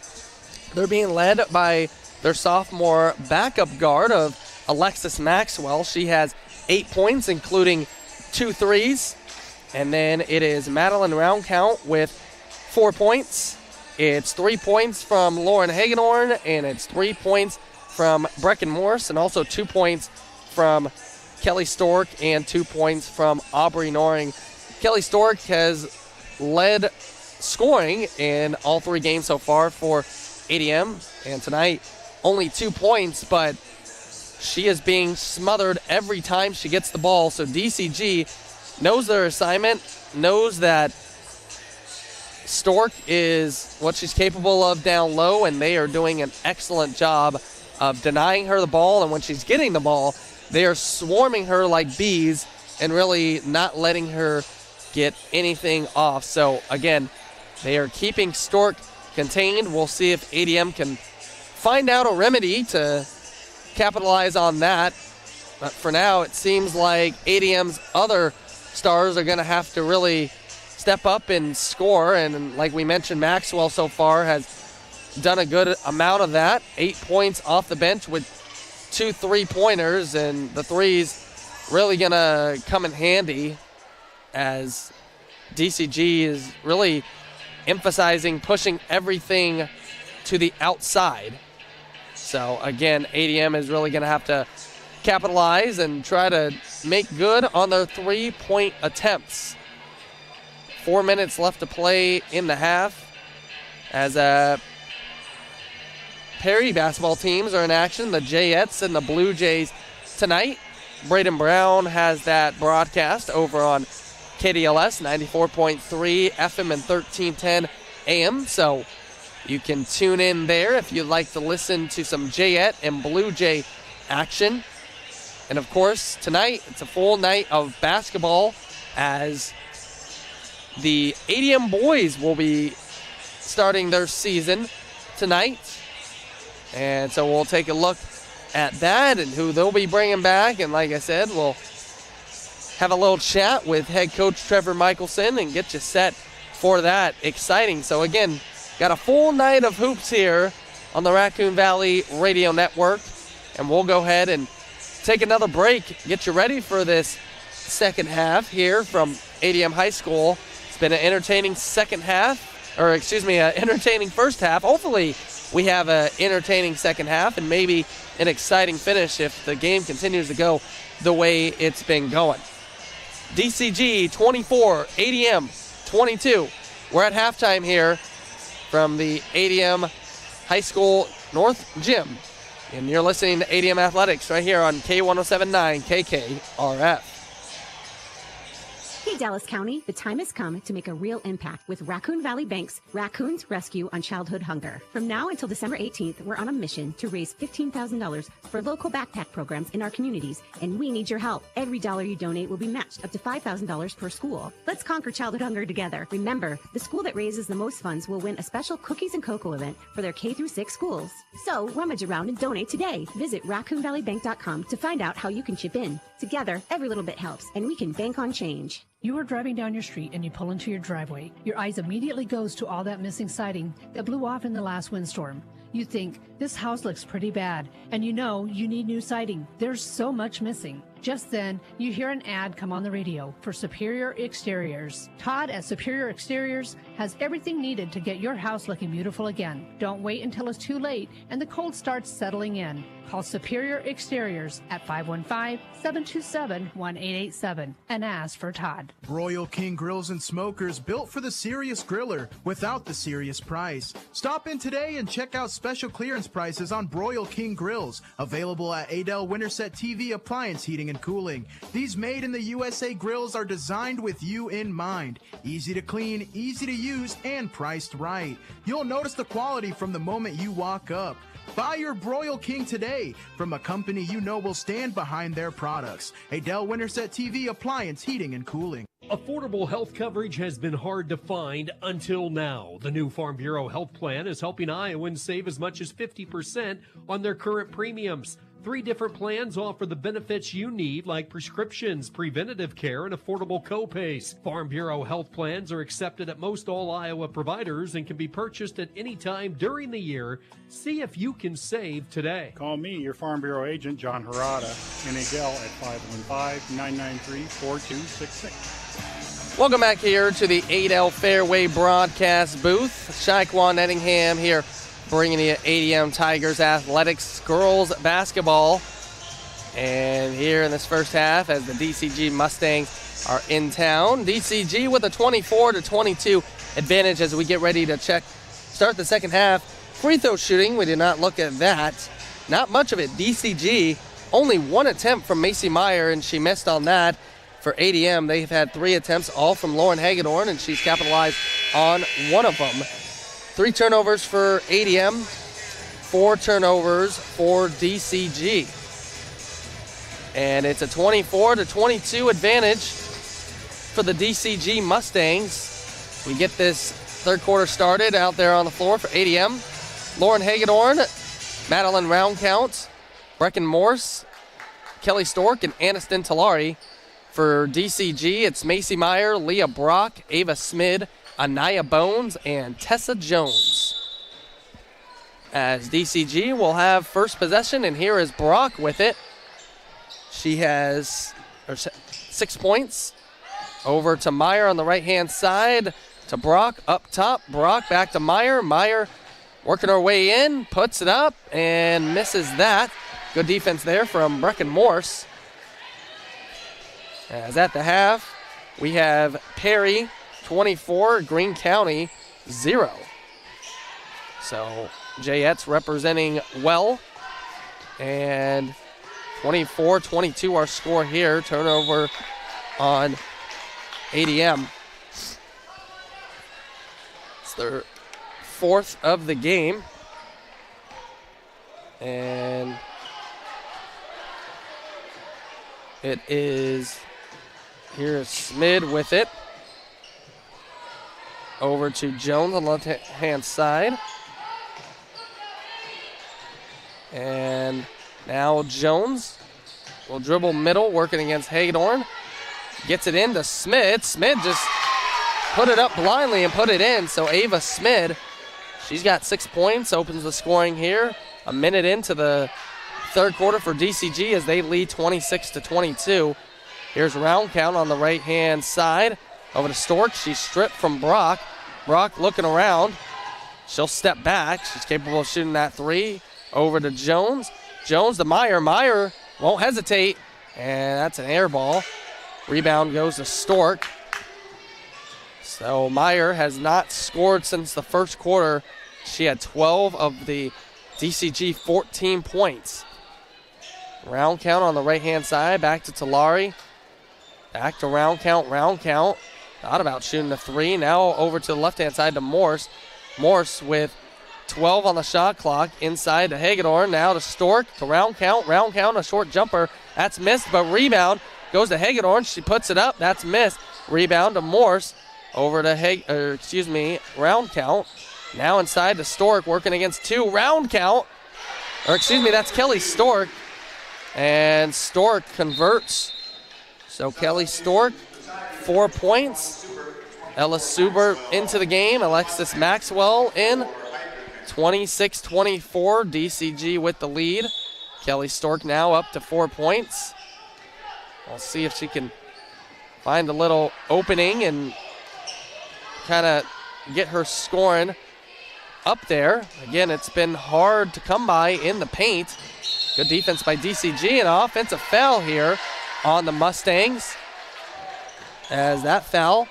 they're being led by their sophomore backup guard of Alexis Maxwell. She has 8 points, including 2 threes. And then it is Madeline Roundcount with 4 points. It's 3 points from Lauren Hagenhorn, and it's 3 points from Brecken Morse, and also 2 points from Kelly Stork and 2 points from Aubrey Noring. Kelly Stork has led scoring in all 3 games so far for ADM, and tonight only 2 points, but she is being smothered every time she gets the ball. So DCG knows their assignment, knows that Stork is what she's capable of down low, and they are doing an excellent job of denying her the ball. And when she's getting the ball, they are swarming her like bees and really not letting her get anything off. So again, they are keeping Stork contained. We'll see if ADM can find out a remedy to capitalize on that. But for now, it seems like ADM's other stars are going to have to really step up and score, and like we mentioned, Maxwell so far has done a good amount of that. 8 points off the bench with 2 3-pointers, and the threes really gonna come in handy as DCG is really emphasizing pushing everything to the outside. So again, ADM is really gonna have to capitalize and try to make good on their 3-point attempts. 4 minutes left to play in the half as Perry basketball teams are in action, the Jayettes and the Blue Jays tonight. Braden Brown has that broadcast over on KDLS 94.3 FM and 1310 AM. So You can tune in there if you'd like to listen to some Jayette and Blue Jay action. And of course, tonight it's a full night of basketball as the ADM boys will be starting their season tonight. And so we'll take a look at that and who they'll be bringing back. And like I said, we'll have a little chat with head coach Trevor Michelson and get you set for that. Exciting. So again, got a full night of hoops here on the Raccoon Valley Radio Network. And we'll go ahead and take another break, get you ready for this second half here from ADM High School. It's been an entertaining entertaining first half. Hopefully we have an entertaining second half and maybe an exciting finish if the game continues to go the way it's been going. DCG 24, ADM 22. We're at halftime here from the ADM High School North Gym. And you're listening to ADM Athletics right here on K107.9 KKRF. Hey, Dallas County, the time has come to make a real impact with Raccoon Valley Bank's Raccoons Rescue on Childhood Hunger. From now until December 18th, we're on a mission to raise $15,000 for local backpack programs in our communities, and we need your help. Every dollar you donate will be matched up to $5,000 per school. Let's conquer childhood hunger together. Remember, the school that raises the most funds will win a special cookies and cocoa event for their K-6 schools. So rummage around and donate today. Visit RaccoonValleyBank.com to find out how you can chip in. Together, every little bit helps, and we can bank on change. You are driving down your street and you pull into your driveway. Your eyes immediately goes to all that missing siding that blew off in the last windstorm. You think, this house looks pretty bad, and you know you need new siding. There's so much missing. Just then, you hear an ad come on the radio for Superior Exteriors. Todd at Superior Exteriors has everything needed to get your house looking beautiful again. Don't wait until it's too late and the cold starts settling in. Call Superior Exteriors at 515-727-1887 and ask for Todd. Royal King Grills and Smokers, built for the serious griller without the serious price. Stop in today and check out special clearance prices on Royal King Grills, available at Adel Winterset TV Appliance Heating and Cooling. These made in the USA grills are designed with you in mind. Easy to clean, easy to use, and priced right. You'll notice the quality from the moment you walk up. Buy your Broil King today from a company you know will stand behind their products. Adel Winterset TV Appliance Heating and Cooling. Affordable health coverage has been hard to find until now. The new Farm Bureau Health Plan is helping Iowans save as much as 50% on their current premiums. 3 different plans offer the benefits you need, like prescriptions, preventative care, and affordable copays. Farm Bureau health plans are accepted at most all Iowa providers and can be purchased at any time during the year. See if you can save today. Call me, your Farm Bureau agent, John Harada, in Adel at 515-993-4266. Welcome back here to the Adel Fairway broadcast booth. Shaquan Ettingham here, bringing you ADM Tigers Athletics girls basketball. And here in this first half, as the DCG Mustangs are in town, DCG with a 24-22 advantage as we get ready to start the second half. Free throw shooting, we did not look at that. Not much of it. DCG, only 1 attempt from Macy Meyer, and she missed on that. For ADM, they've had 3 attempts, all from Lauren Hagedorn, and she's capitalized on 1 of them. 3 turnovers for ADM, 4 turnovers for DCG. And it's a 24-22 advantage for the DCG Mustangs. We get this third quarter started out there on the floor for ADM. Lauren Hagedorn, Madeline Roundcount, Brecken Morse, Kelly Stork, and Aniston Talari. For DCG, it's Macy Meyer, Leah Brock, Ava Smid, Anaya Bones, and Tessa Jones. As DCG will have first possession, and here is Brock with it. She has 6 points. Over to Meyer on the right-hand side, to Brock up top. Brock back to Meyer. Meyer working her way in, puts it up, and misses that. Good defense there from Brecken Morse. As at the half, we have Perry 24, Greene County 0. So Jayette's representing well. And 24-22 our score here. Turnover on ADM. It's their fourth of the game. And it is, here's Smid with it. Over to Jones on the left-hand side. And now Jones will dribble middle, working against Hagedorn. Gets it into Smid. Smid just put it up blindly and put it in. So Ava Smid, she's got 6 points, opens the scoring here. A minute into the third quarter for DCG as they lead 26-22. Here's round count on the right-hand side. Over to Stork. She's stripped from Brock. Brock looking around. She'll step back. She's capable of shooting that three. Over to Jones. Jones to Meyer. Meyer won't hesitate. And that's an air ball. Rebound goes to Stork. So Meyer has not scored since the first quarter. She had 12 of the DCG 14 points. Round count on the right-hand side. Back to Talari. Back to round count. Thought about shooting the three. Now over to the left-hand side to Morse. Morse with 12 on the shot clock. Inside to Hagedorn. Now to Stork. To round count. A short jumper. That's missed, but rebound goes to Hagedorn. She puts it up. That's missed. Rebound to Morse. Over to round count. Now inside to Stork, working against two. Round count. That's Kelly Stork. And Stork converts. So Kelly Stork, 4 points. Ella Subert into the game. Alexis Maxwell in. 26-24. DCG with the lead. Kelly Stork now up to 4 points. We'll see if she can find a little opening and kind of get her scoring up there. Again, it's been hard to come by in the paint. Good defense by DCG, and an offensive foul here on the Mustangs. As that foul,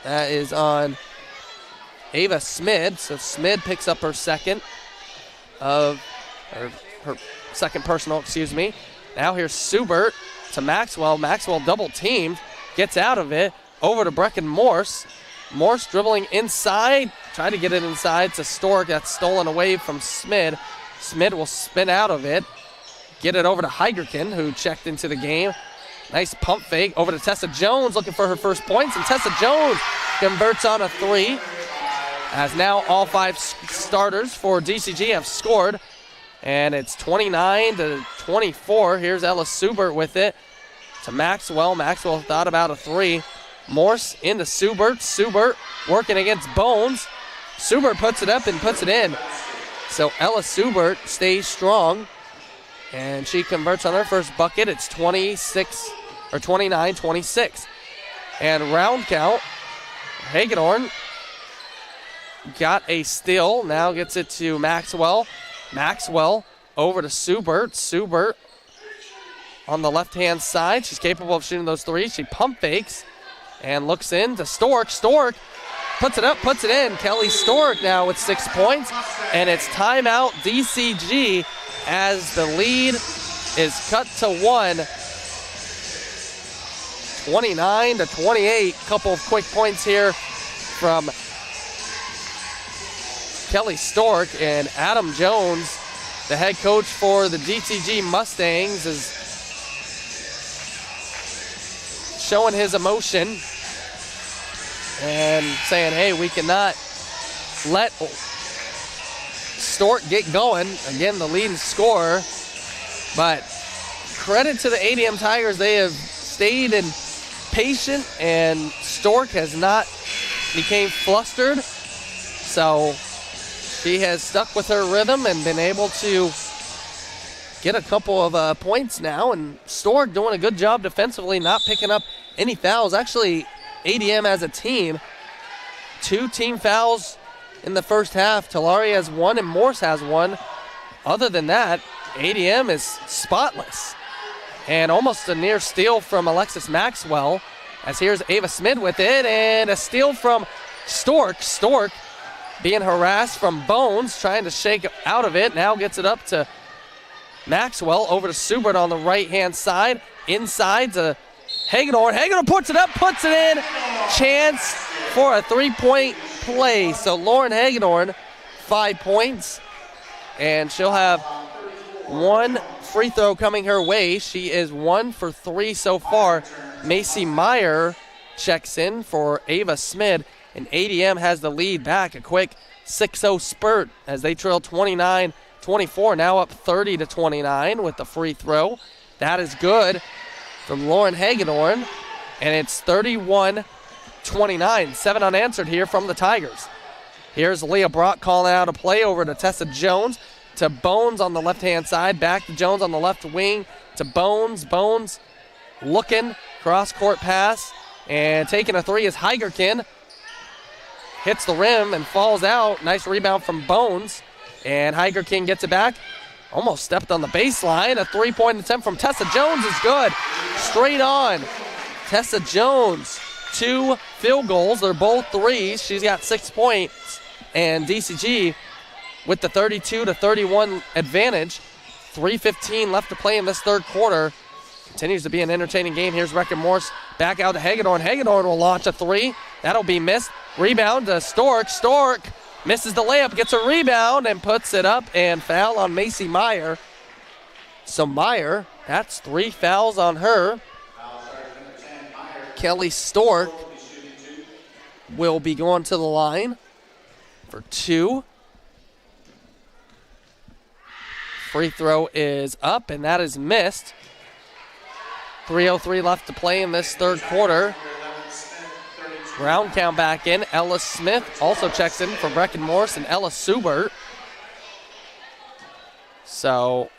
that is on Ava Smid. So Smid picks up her second personal, Now here's Subert to Maxwell. Maxwell double teamed, gets out of it, over to Brecken Morse. Morse dribbling inside, trying to get it inside to Stork. That's stolen away from Smid. Smid will spin out of it, get it over to Heigerken, who checked into the game. Nice pump fake over to Tessa Jones, looking for her first points, and Tessa Jones converts on a three. As now all 5 starters for DCG have scored, and it's 29-24. Here's Ella Subert with it to Maxwell. Maxwell thought about a three. Morse into Subert. Subert working against Bones. Subert puts it up and puts it in. So Ella Subert stays strong, and she converts on her first bucket. It's 29-26. And round count, Hagedorn got a steal. Now gets it to Maxwell. Maxwell over to Subert. Subert on the left-hand side. She's capable of shooting those threes. She pump fakes and looks in to Stork. Stork puts it up, puts it in. Kelly Stork now with 6 points. And it's timeout DCG as the lead is cut to 1. 29-28. Couple of quick points here from Kelly Stork, and Adam Jones, the head coach for the DCG Mustangs, is showing his emotion and saying, hey, we cannot let Stork get going. Again, the leading scorer, but credit to the ADM Tigers. They have stayed patient, and Stork has not became flustered. So she has stuck with her rhythm and been able to get a couple of points now. And Stork doing a good job defensively, not picking up any fouls. Actually, ADM as a team, 2 team fouls in the first half. Talari has 1 and Morse has 1. Other than that, ADM is spotless. And almost a near steal from Alexis Maxwell. As here's Ava Smid with it, and a steal from Stork. Stork being harassed from Bones, trying to shake out of it. Now gets it up to Maxwell, over to Subert on the right-hand side. Inside to Hagedorn. Hagedorn puts it up, puts it in. Chance for a 3-point play. So Lauren Hagedorn, 5 points, and she'll have one free throw coming her way. She is 1 for 3 so far. Macy Meyer checks in for Ava Smid, and ADM has the lead back. A quick 6-0 spurt as they trail 29-24, now up 30-29 with the free throw. That is good from Lauren Hagedorn, and it's 31-29. 7 unanswered here from the Tigers. Here's Leah Brock calling out a play over to Tessa Jones, to Bones on the left-hand side, back to Jones on the left wing, to Bones. Bones looking, cross-court pass, and taking a three is Heigerkin. Hits the rim and falls out. Nice rebound from Bones, and Heigerkin gets it back. Almost stepped on the baseline. A 3-point attempt from Tessa Jones is good. Straight on. Tessa Jones, 2 field goals. They're both threes. She's got 6 points, and DCG with the 32-31 advantage. 3:15 left to play in this third quarter. Continues to be an entertaining game. Here's Recker Morse back out to Hagedorn. Hagedorn will launch a three. That'll be missed. Rebound to Stork. Stork misses the layup, gets a rebound, and puts it up, and foul on Macy Meyer. So Meyer, that's 3 fouls on her. Kelly Stork will be going to the line for 2. Free throw is up, and that is missed. 3:03 left to play in this third quarter. Round count back in. Ella Smith also checks in for Brecken Morris and Ella Subert. So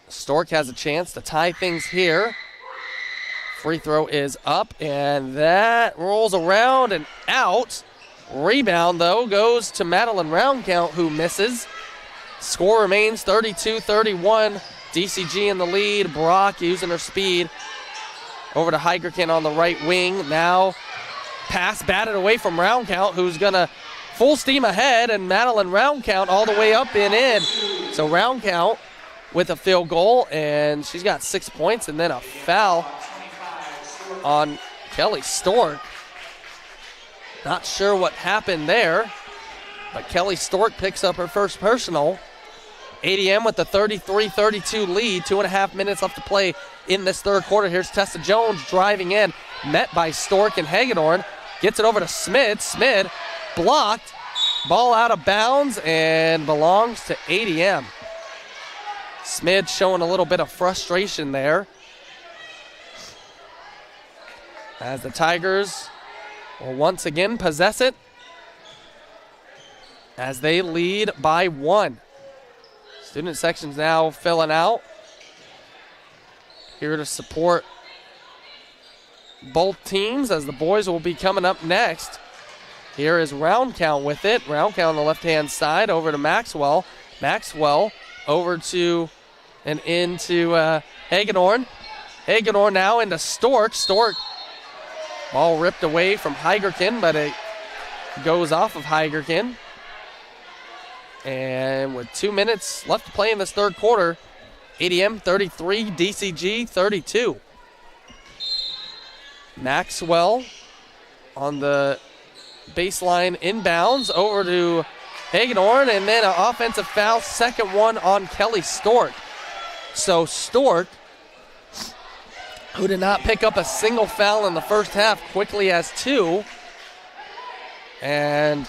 Stork has a chance to tie things here. Free throw is up, and that rolls around and out. Rebound, though, goes to Madeline Roundcount, who misses. Score remains 32-31. DCG in the lead. Brock using her speed over to Heigerkin on the right wing. Now pass batted away from Roundcount, who's going to full steam ahead, and Madeline Roundcount all the way up and in. So Roundcount with a field goal, and she's got 6 points, and then a foul on Kelly Stork. Not sure what happened there, but Kelly Stork picks up her first personal. ADM with the 33-32 lead. 2.5 minutes left to play in this third quarter. Here's Tessa Jones driving in, met by Stork and Hagedorn. Gets it over to Smid. Smid blocked. Ball out of bounds and belongs to ADM. Smid showing a little bit of frustration there, as the Tigers will once again possess it as they lead by 1. Student section's now filling out. Here to support both teams as the boys will be coming up next. Here is Roundcount with it. Roundcount on the left-hand side over to Maxwell. Maxwell over to and into Hagedorn. Hagedorn now into Stork. Stork, ball ripped away from Heigerkin, but it goes off of Heigerkin. And with 2 minutes left to play in this third quarter, ADM 33, DCG 32. Maxwell on the baseline inbounds over to Hagedorn, and then an offensive foul, second one on Kelly Stork. So Stork, who did not pick up a single foul in the first half, quickly has 2. And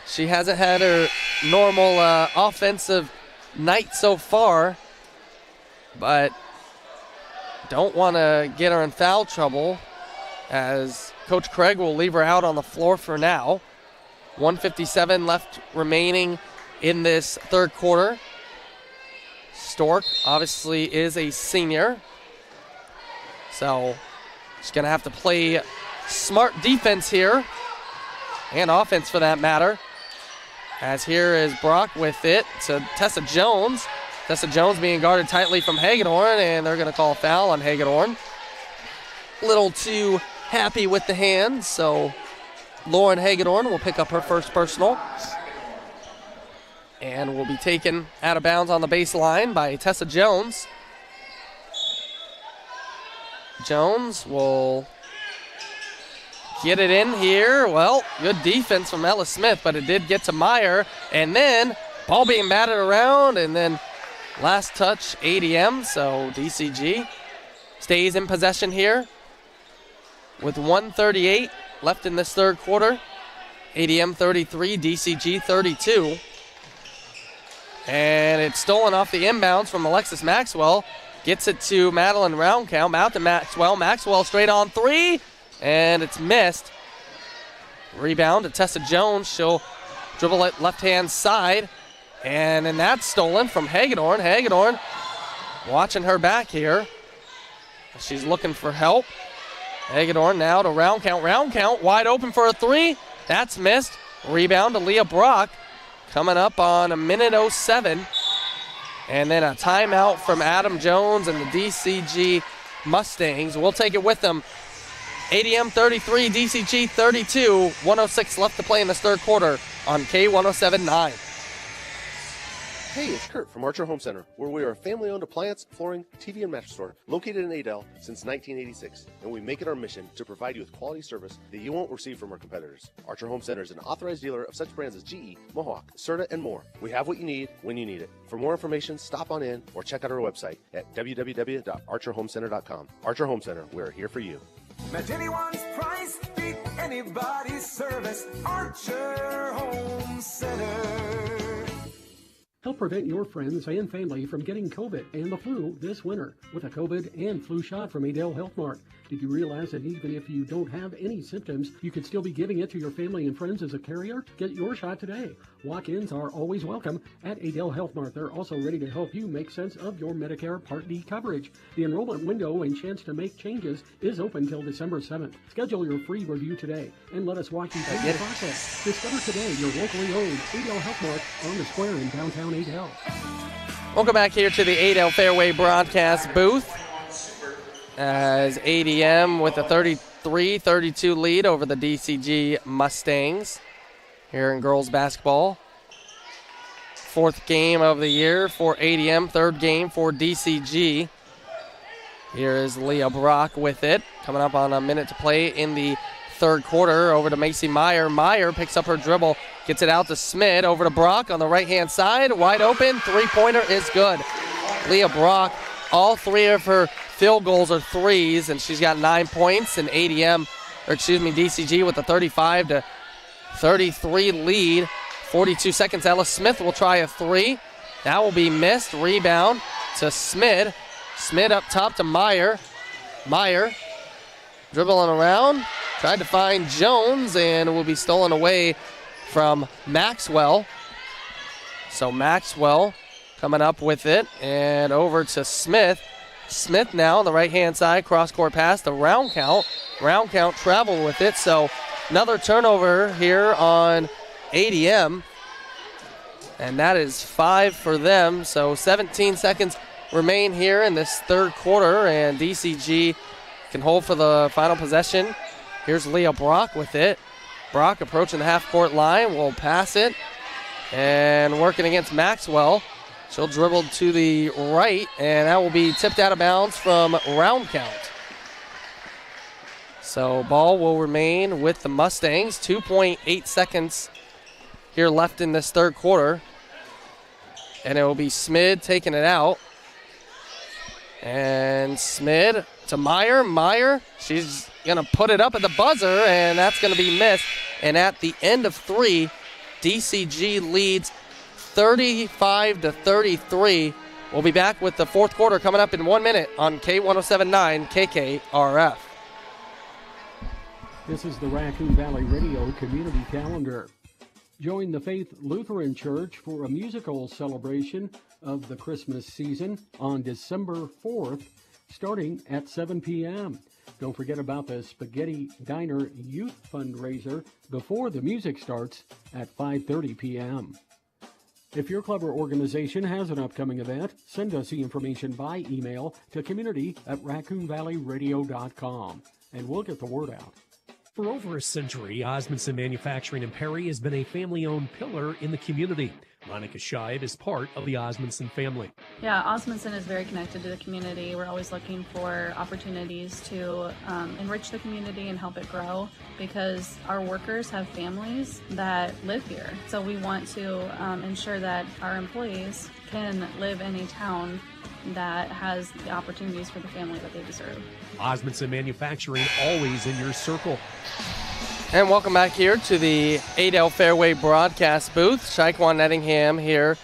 she hasn't had her normal offensive night so far, but don't want to get her in foul trouble as Coach Craig will leave her out on the floor for now. 1:57 left remaining in this third quarter. Stork obviously is a senior, so she's going to have to play smart defense here, and offense for that matter. As here is Brock with it to Tessa Jones. Tessa Jones being guarded tightly from Hagedorn, and they're going to call a foul on Hagedorn. Little too happy with the hands, so Lauren Hagedorn will pick up her first personal and will be taken out of bounds on the baseline by Tessa Jones. Jones will get it in here. Well, good defense from Ella Smith, but it did get to Meyer. And then ball being batted around, and then last touch ADM. So DCG stays in possession here with 1:38 left in this third quarter. ADM 33, DCG 32. And it's stolen off the inbounds from Alexis Maxwell. Gets it to Madeline Roundcount. Out to Maxwell. Maxwell straight on three. And it's missed. Rebound to Tessa Jones. She'll dribble it left-hand side. And then that's stolen from Hagedorn. Hagedorn watching her back here. She's looking for help. Hagedorn now to Roundcount. Roundcount wide open for a three. That's missed. Rebound to Leah Brock. Coming up on 1:07. And then a timeout from Adam Jones and the DCG Mustangs. We'll take it with them. ADM 33, DCG 32. 1:06 left to play in this third quarter on K107.9. Hey, it's Kurt from Archer Home Center, where we are a family-owned appliance, flooring, TV, and mattress store located in Adel since 1986, and we make it our mission to provide you with quality service that you won't receive from our competitors. Archer Home Center is an authorized dealer of such brands as GE, Mohawk, Serta, and more. We have what you need when you need it. For more information, stop on in or check out our website at www.archerhomecenter.com. Archer Home Center, we're here for you. Match anyone's price, beat anybody's service. Archer Home Center. Help prevent your friends and family from getting COVID and the flu this winter with a COVID and flu shot from Adel Health Mart. Did you realize that even if you don't have any symptoms, you could still be giving it to your family and friends as a carrier? Get your shot today. Walk-ins are always welcome at Adel Health Mart. They're also ready to help you make sense of your Medicare Part D coverage. The enrollment window and chance to make changes is open till December 7th. Schedule your free review today and let us walk you through the process. Discover today your locally owned Adel Health Mart on the square in downtown Adel. Welcome back here to the Adel Fairway broadcast booth as ADM with a 33-32 lead over the DCG Mustangs here in girls basketball. Fourth game of the year for ADM, third game for DCG. Here is Leah Brock with it. Coming up on a minute to play in the third quarter. Over to Macy Meyer. Meyer picks up her dribble, gets it out to Smith. Over to Brock on the right-hand side. Wide open. Three-pointer is good. Leah Brock, all three of her field goals are threes, and she's got 9 points. And DCG with a 35-33 lead. 42 seconds. Ella Smith will try a three. That will be missed. Rebound to Smith. Smith up top to Meyer. Meyer dribbling around. Tried to find Jones, and it will be stolen away from Maxwell. So Maxwell coming up with it, and over to Smith. Smith now on the right-hand side, cross-court pass to Roundcount. Roundcount traveled with it, so another turnover here on ADM, and that is 5 for them. So 17 seconds remain here in this third quarter, and DCG can hold for the final possession. Here's Leah Brock with it. Brock approaching the half-court line, will pass it, and working against Maxwell. She'll dribble to the right, and that will be tipped out of bounds from Roundcount. So ball will remain with the Mustangs. 2.8 seconds here left in this third quarter. And it will be Smid taking it out. And Smid to Meyer. Meyer, she's going to put it up at the buzzer, and that's going to be missed. And at the end of three, DCG leads 35-33. We'll be back with the fourth quarter coming up in 1 minute on K107.9 KKRF. This is the Raccoon Valley Radio Community Calendar. Join the Faith Lutheran Church for a musical celebration of the Christmas season on December 4th, starting at 7 p.m. Don't forget about the Spaghetti Diner Youth Fundraiser before the music starts at 5:30 p.m. If your club or organization has an upcoming event, send us the information by email to community@raccoonvalleyradio.com, and we'll get the word out. For over a century, Osmondson Manufacturing in Perry has been a family-owned pillar in the community. Monica Scheib is part of the Osmondson family. Yeah, Osmondson is very connected to the community. We're always looking for opportunities to enrich the community and help it grow because our workers have families that live here. So we want to ensure that our employees can live in a town that has the opportunities for the family that they deserve. Osmondson Manufacturing, always in your circle. And welcome back here to the Adel Fairway broadcast booth. Shaquan Nettingham here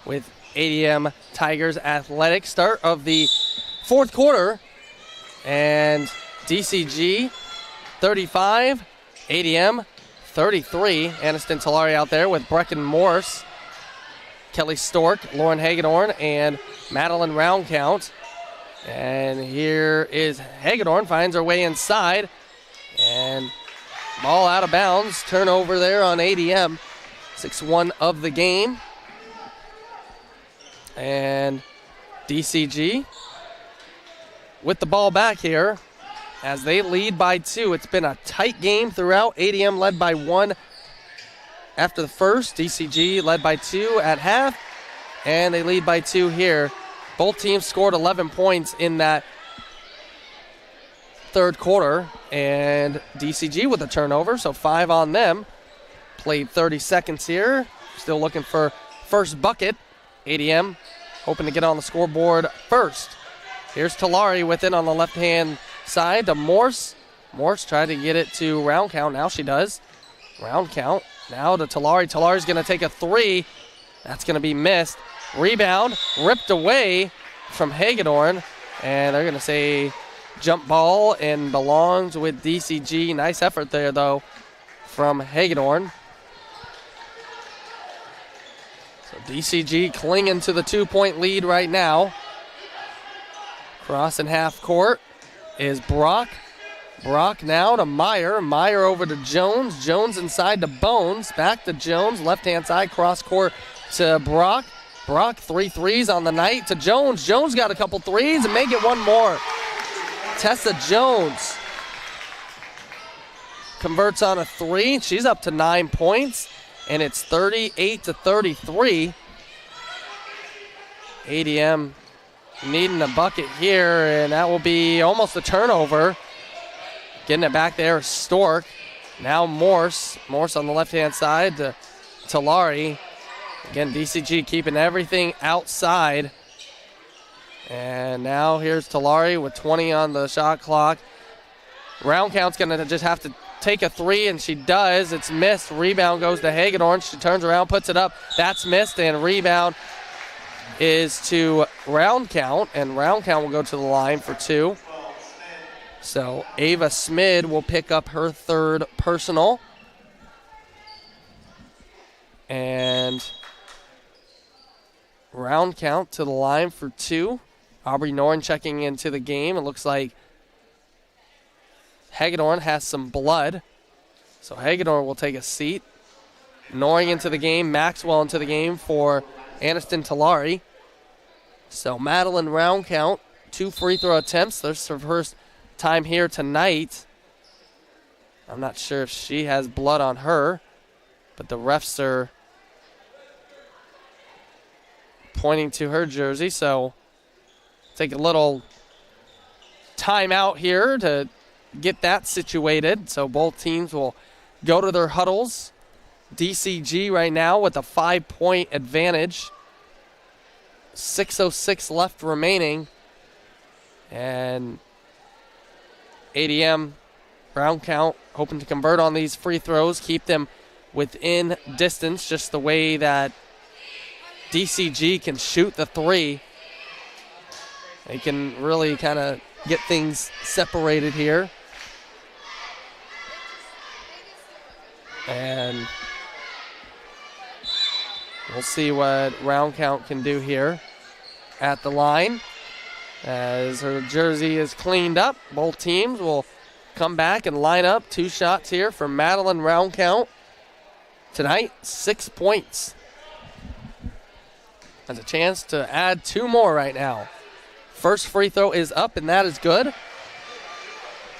with ADM Tigers Athletics. Start of the fourth quarter. And DCG 35, ADM 33. Aniston Talari out there with Brecken Morse, Kelly Stork, Lauren Hagedorn, and Madeline Roundcount. And here is Hagedorn, finds her way inside. And ball out of bounds. Turnover there on ADM. 6-1 of the game. And DCG with the ball back here as they lead by 2. It's been a tight game throughout. ADM led by 1 after the first. DCG led by 2 at half. And they lead by 2 here. Both teams scored 11 points in that third quarter, and DCG with a turnover, so 5 on them. Played 30 seconds here. Still looking for first bucket. ADM hoping to get on the scoreboard first. Here's Talari with it on the left-hand side to Morse. Morse tried to get it to Roundcount. Now she does. Roundcount now to Talari. Talari's going to take a 3. That's going to be missed. Rebound ripped away from Hagedorn, and they're going to say jump ball and belongs with DCG. Nice effort there, though, from Hagedorn. So DCG clinging to the 2-point lead right now. Crossing half court is Brock. Brock now to Meyer. Meyer over to Jones. Jones inside to Bones. Back to Jones. Left-hand side cross court to Brock. Brock, 3 threes on the night to Jones. Jones got a couple threes and may get one more. Tessa Jones converts on a 3. She's up to 9 points, and it's 38-33. ADM needing a bucket here, and that will be almost a turnover. Getting it back there is Stork. Now Morse. Morse on the left-hand side to Talari. Again, DCG keeping everything outside. And now here's Talari with 20 on the shot clock. Roundcount's going to just have to take a 3, and she does. It's missed. Rebound goes to Hagedorn. She turns around, puts it up. That's missed, and rebound is to Roundcount, and Roundcount will go to the line for 2. So Ava Smid will pick up her 3rd personal. And Roundcount to the line for 2. Aubrey Norn checking into the game. It looks like Hagedorn has some blood. So Hagedorn will take a seat. Noring into the game. Maxwell into the game for Aniston Talari. So Madeline Roundcount, 2 free throw attempts. There's her first time here tonight. I'm not sure if she has blood on her, but the refs are pointing to her jersey, so take a little timeout here to get that situated. So both teams will go to their huddles. DCG right now with a 5-point advantage. 6:06 left remaining. And ADM Roundcount hoping to convert on these free throws, keep them within distance, just the way that DCG can shoot the 3. They can really kind of get things separated here. And we'll see what Roundcount can do here at the line. As her jersey is cleaned up, both teams will come back and line up. 2 shots here for Madeline Roundcount. Tonight, 6 points. Has a chance to add 2 more right now. First free throw is up, and that is good.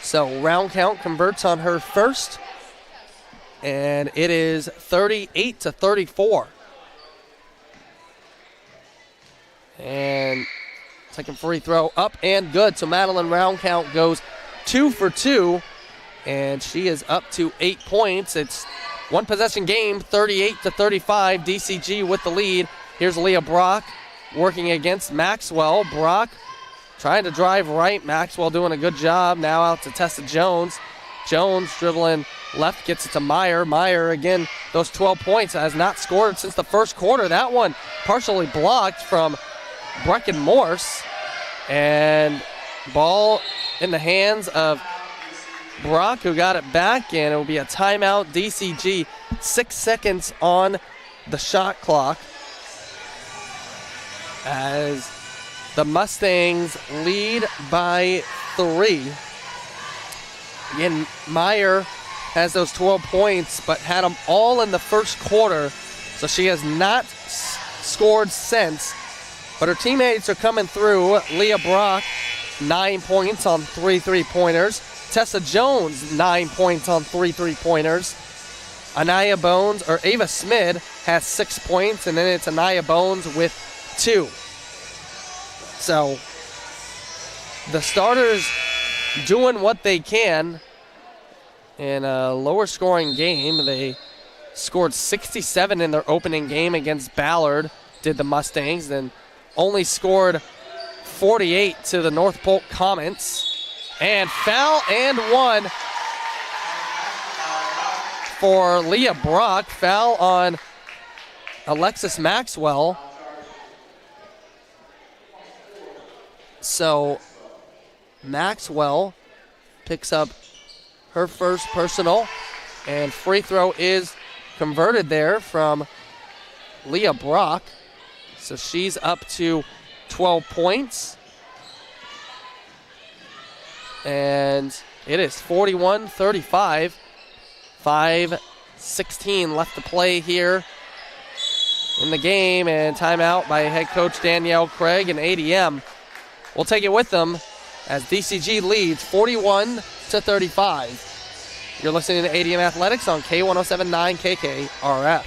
So Roundcount converts on her first, and it is 38-34. And second free throw up and good. So Madeline Roundcount goes 2 for 2, and she is up to 8 points. It's one possession game, 38-35. DCG with the lead. Here's Leah Brock working against Maxwell. Brock trying to drive right. Maxwell doing a good job. Now out to Tessa Jones. Jones dribbling left, gets it to Meyer. Meyer again, those 12 points, has not scored since the first quarter. That one partially blocked from Brecken Morse. And ball in the hands of Brock, who got it back, and it will be a timeout. DCG, 6 seconds on the shot clock as the Mustangs lead by 3. Again, Meyer has those 12 points, but had them all in the first quarter, so she has not scored since. But her teammates are coming through. Leah Brock, 9 points on 3 3-pointers. Tessa Jones, 9 points on 3 3-pointers. Ava Smid has 6 points, and then it's Anaya Bones with 2. So the starters doing what they can in a lower scoring game. They scored 67 in their opening game against Ballard, did the Mustangs, then only scored 48 to the North Polk Comets. And foul and 1 for Leah Brock. Foul on Alexis Maxwell. So Maxwell picks up her first personal, and free throw is converted there from Leah Brock. So she's up to 12 points. And it is 41-35. 5:16 left to play here in the game, and timeout by head coach Danielle Craig, and ADM will take it with them as DCG leads 41-35. You're listening to ADM Athletics on K107.9 KKRF.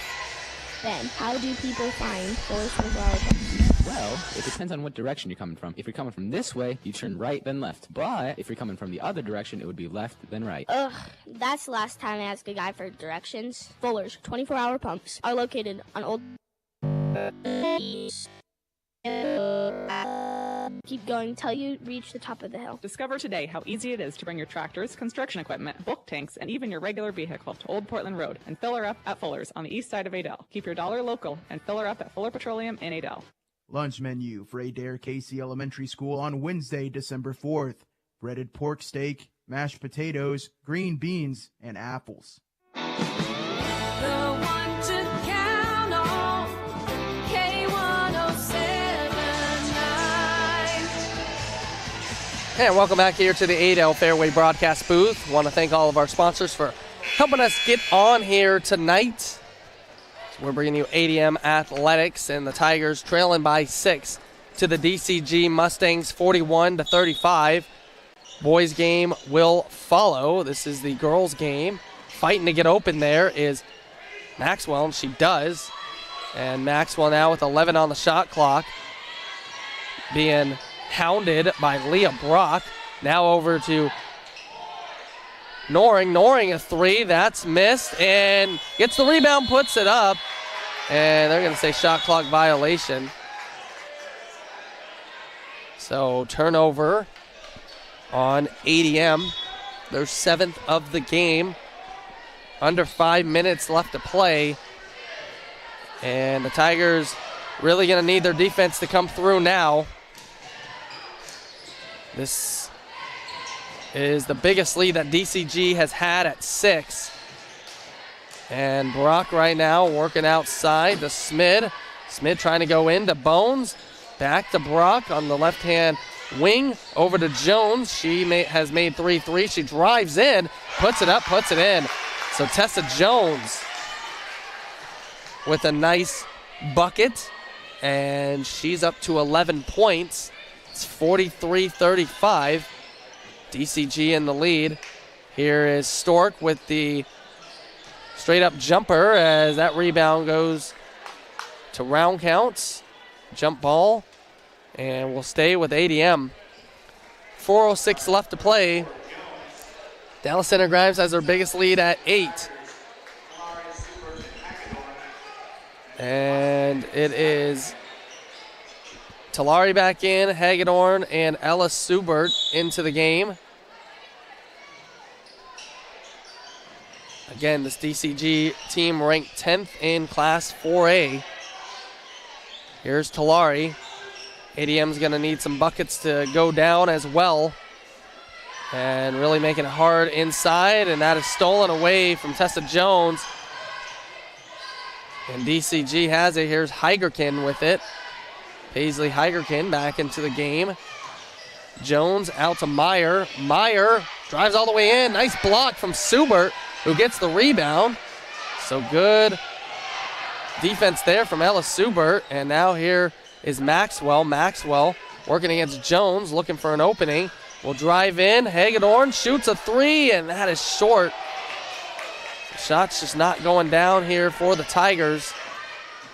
Ben, how do people find Fuller Smith Valley? Well, it depends on what direction you're coming from. If you're coming from this way, you turn right, then left. But if you're coming from the other direction, it would be left, then right. Ugh, that's the last time I asked a guy for directions. Fuller's 24-hour pumps are located on Old... Keep going till you reach the top of the hill. Discover today how easy it is to bring your tractors, construction equipment, bulk tanks, and even your regular vehicle to Old Portland Road and fill her up at Fuller's on the east side of Adel. Keep your dollar local and fill her up at Fuller Petroleum in Adel. Lunch menu for Adair Casey Elementary School on Wednesday, December 4th. Breaded pork steak, mashed potatoes, green beans, and apples. The one to count on, K107.9. And welcome back here to the Adel Fairway broadcast booth. Want to thank all of our sponsors for helping us get on here tonight. We're bringing you ADM Athletics, and the Tigers trailing by 6 to the DCG Mustangs, 41-35. Boys game will follow. This is the girls game. Fighting to get open there is Maxwell, and she does. And Maxwell now with 11 on the shot clock, being hounded by Leah Brock. Now over to Noring. Noring a 3. That's missed. And gets the rebound, puts it up. And they're going to say shot clock violation. So turnover on ADM. Their 7th of the game. Under 5 minutes left to play. And the Tigers really going to need their defense to come through now. This is the biggest lead that DCG has had at 6. And Brock right now working outside to Smid. Smid trying to go into Bones. Back to Brock on the left-hand wing. Over to Jones. She has made 3 threes. She drives in, puts it up, puts it in. So Tessa Jones with a nice bucket. And she's up to 11 points. It's 43-35. DCG in the lead. Here is Stork with the straight-up jumper as that rebound goes to Round Counts. Jump ball And we'll stay with ADM. 4:06 left to play. Dallas Center Grimes has their biggest lead at 8. And it is Talari back in, Hagedorn and Ellis Subert into the game. Again, this DCG team ranked 10th in Class 4A. Here's Talari. ADM's going to need some buckets to go down as well. And really making it hard inside, and that is stolen away from Tessa Jones. And DCG has it. Here's Heigerkin with it. Paisley Heigerkin back into the game. Jones out to Meyer. Meyer drives all the way in. Nice block from Subert, who gets the rebound. So good defense there from Ellis Subert. And now here is Maxwell. Maxwell working against Jones, looking for an opening. Will drive in. Hagedorn shoots a 3, and that is short. The shot's just not going down here for the Tigers.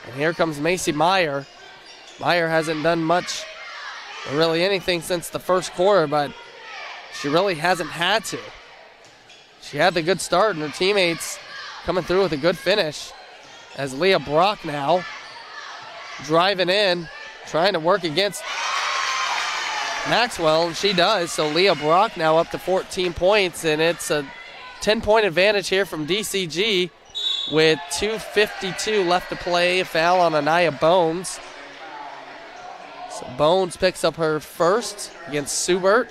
And here comes Macy Meyer. Meyer hasn't done much, or really anything since the first quarter, but she really hasn't had to. She had the good start, and her teammates coming through with a good finish. As Leah Brock now driving in, trying to work against Maxwell, and she does. So Leah Brock now up to 14 points, and it's a 10-point advantage here from DCG with 2:52 left to play. A foul on Anaya Bones. So Bones picks up her first against Subert.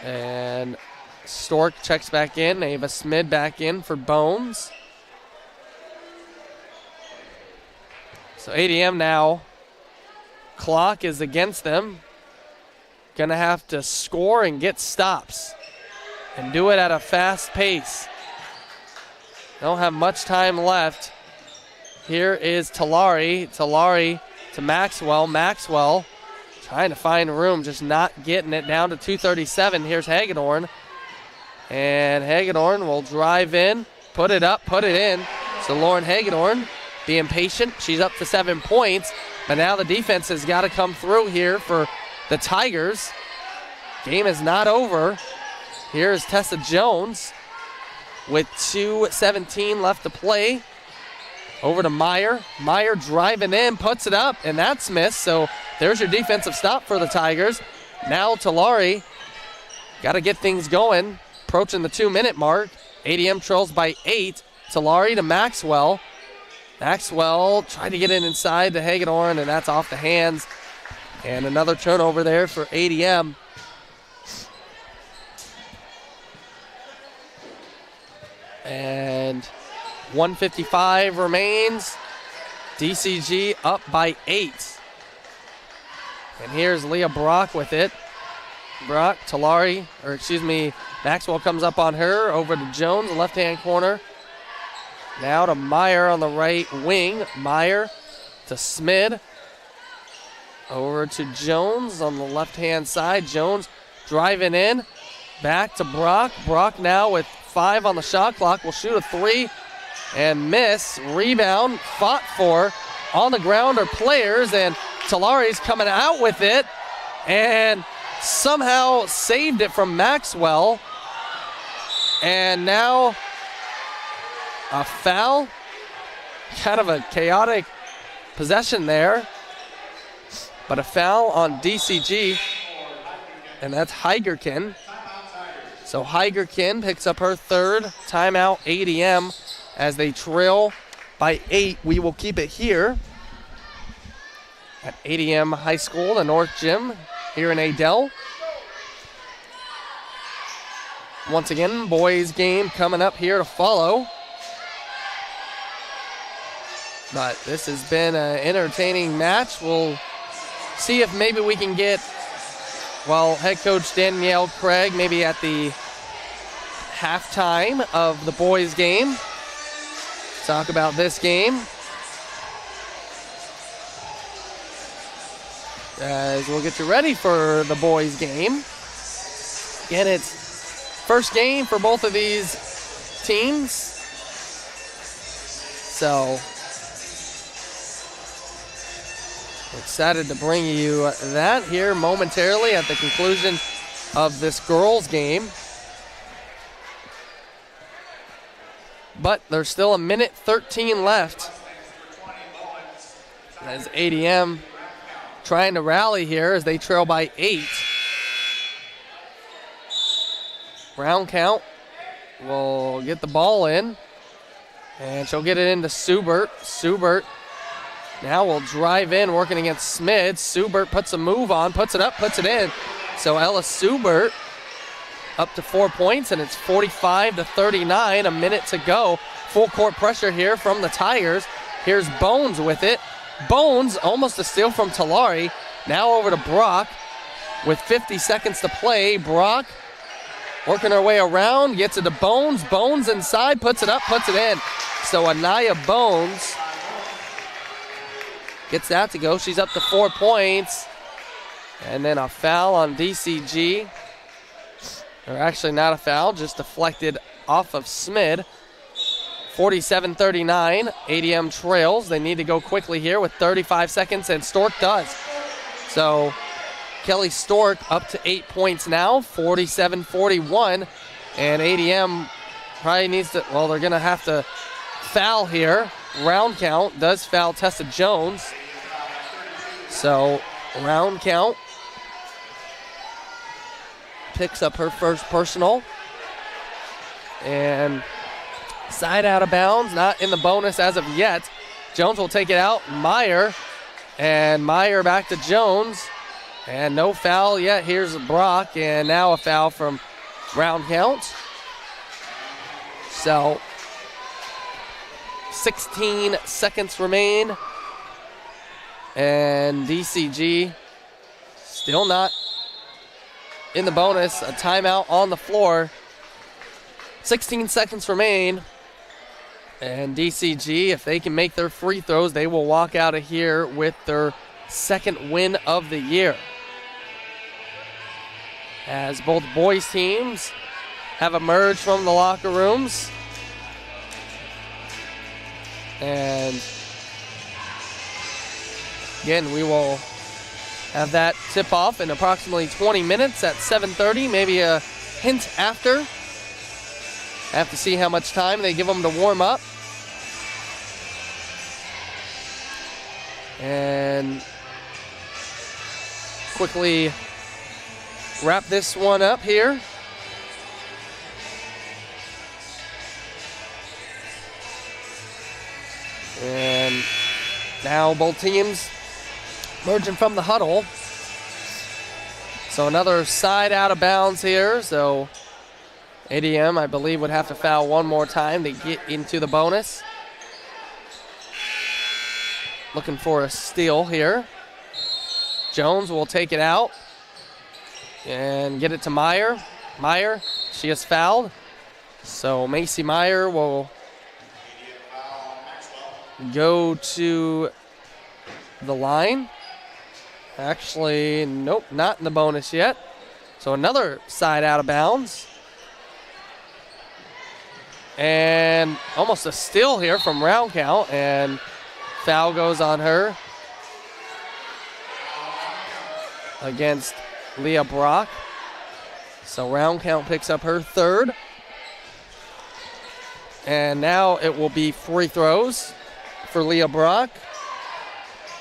And Stork checks back in. Ava Smid back in for Bones. So ADM now, clock is against them. Gonna have to score and get stops and do it at a fast pace. Don't have much time left. Here is Talari. Talari to Maxwell. Maxwell trying to find room, just not getting it, down to 2:37. Here's Hagedorn. And Hagedorn will drive in, put it up, put it in. So Lauren Hagedorn being patient. She's up to 7 points. But now the defense has got to come through here for the Tigers. Game is not over. Here's Tessa Jones with 2:17 left to play. Over to Meyer. Meyer driving in, puts it up, and that's missed. So there's your defensive stop for the Tigers. Now Talari got to get things going. Approaching the 2-minute mark. ADM trails by 8. Talari to Maxwell. Maxwell tried to get it inside to Hagedorn, and that's off the hands. And another turnover there for ADM. And 1:55 remains. DCG up by 8. And here's Leah Brock with it. Brock, Talari, or excuse me, Maxwell comes up on her. Over to Jones, left-hand corner. Now to Meyer on the right wing. Meyer to Smid. Over to Jones on the left-hand side. Jones driving in. Back to Brock. Brock now with 5 on the shot clock. Will shoot a 3 and miss. Rebound fought for. On the ground are players, and Talari's coming out with it and somehow saved it from Maxwell. And now a foul. Kind of a chaotic possession there. But a foul on DCG. And that's Heigerkin. So Heigerkin picks up her third timeout. ADM as they trail by 8. We will keep it here at ADM High School, the North Gym here in Adel. Once again, boys game coming up here to follow. But this has been an entertaining match. We'll see if maybe we can get, well, head coach Danielle Craig maybe at the halftime of the boys game. Talk about this game. As we'll get you ready for the boys game. Again, it's first game for both of these teams. So Excited to bring you that here momentarily at the conclusion of this girls' game. But there's still 1:13 left. As ADM trying to rally here as they trail by 8. Round count will get the ball in. And she'll get it into Subert. Subert now will drive in, working against Smith. Subert puts a move on, puts it up, puts it in. So Ella Subert up to 4 points, and it's 45-39, a minute to go. Full court pressure here from the Tigers. Here's Bones with it. Bones, almost a steal from Talari. Now over to Brock with 50 seconds to play. Brock working her way around, gets it to Bones. Bones inside, puts it up, puts it in. So Anaya Bones gets that to go. She's up to 4 points. And then a foul on DCG. Or actually not a foul, just deflected off of Smid. 47-39, ADM trails. They need to go quickly here with 35 seconds, and Stork does. So Kelly Stork up to 8 points now, 47-41. And ADM probably needs to, well, they're going to have to foul here. Round count does foul Tessa Jones. So round count picks up her first personal. And side out of bounds, not in the bonus as of yet. Jones will take it out. Meyer, and Meyer back to Jones. And no foul yet. Here's Brock, and now a foul from round count. So 16 seconds remain. And DCG still not in the bonus. A timeout on the floor. 16 seconds remain. And DCG, if they can make their free throws, they will walk out of here with their second win of the year. As both boys teams have emerged from the locker rooms. And again, we will have that tip-off in approximately 20 minutes at 7:30, maybe a hint after. Have to see how much time they give them to warm up. And quickly wrap this one up here. And now both teams merging from the huddle. So another side out of bounds here. So ADM, I believe, would have to foul one more time to get into the bonus. Looking for a steal here. Jones will take it out and get it to Meyer. Meyer, she is fouled. So Macy Meyer will go to the line. Actually, nope, not in the bonus yet. So another side out of bounds. And almost a steal here from round count, and foul goes on her against Leah Brock. So round count picks up her third. And now it will be free throws for Leah Brock,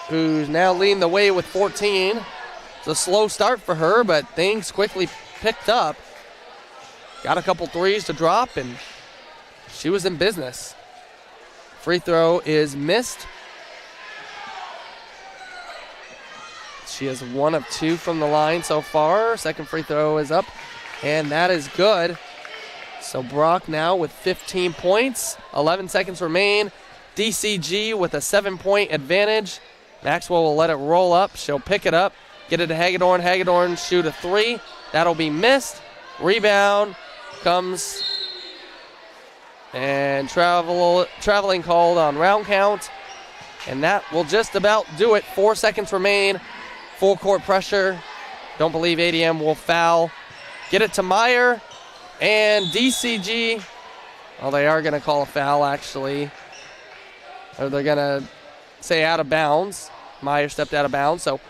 who's now leading the way with 14. It's a slow start for her, but things quickly picked up. Got a couple threes to drop, and she was in business. Free throw is missed. She has 1 of 2 from the line so far. Second free throw is up, and that is good. So Brock now with 15 points. 11 seconds remain. DCG with a 7-point advantage. Maxwell will let it roll up. She'll pick it up, get it to Hagedorn. Hagedorn shoot a 3. That'll be missed. Rebound comes, and traveling called on round count. And that will just about do it. 4 seconds remain. Full court pressure. Don't believe ADM will foul. Get it to Meyer. And DCG, well, they are going to call a foul, actually. Or they're going to say out of bounds. Meyer stepped out of bounds. So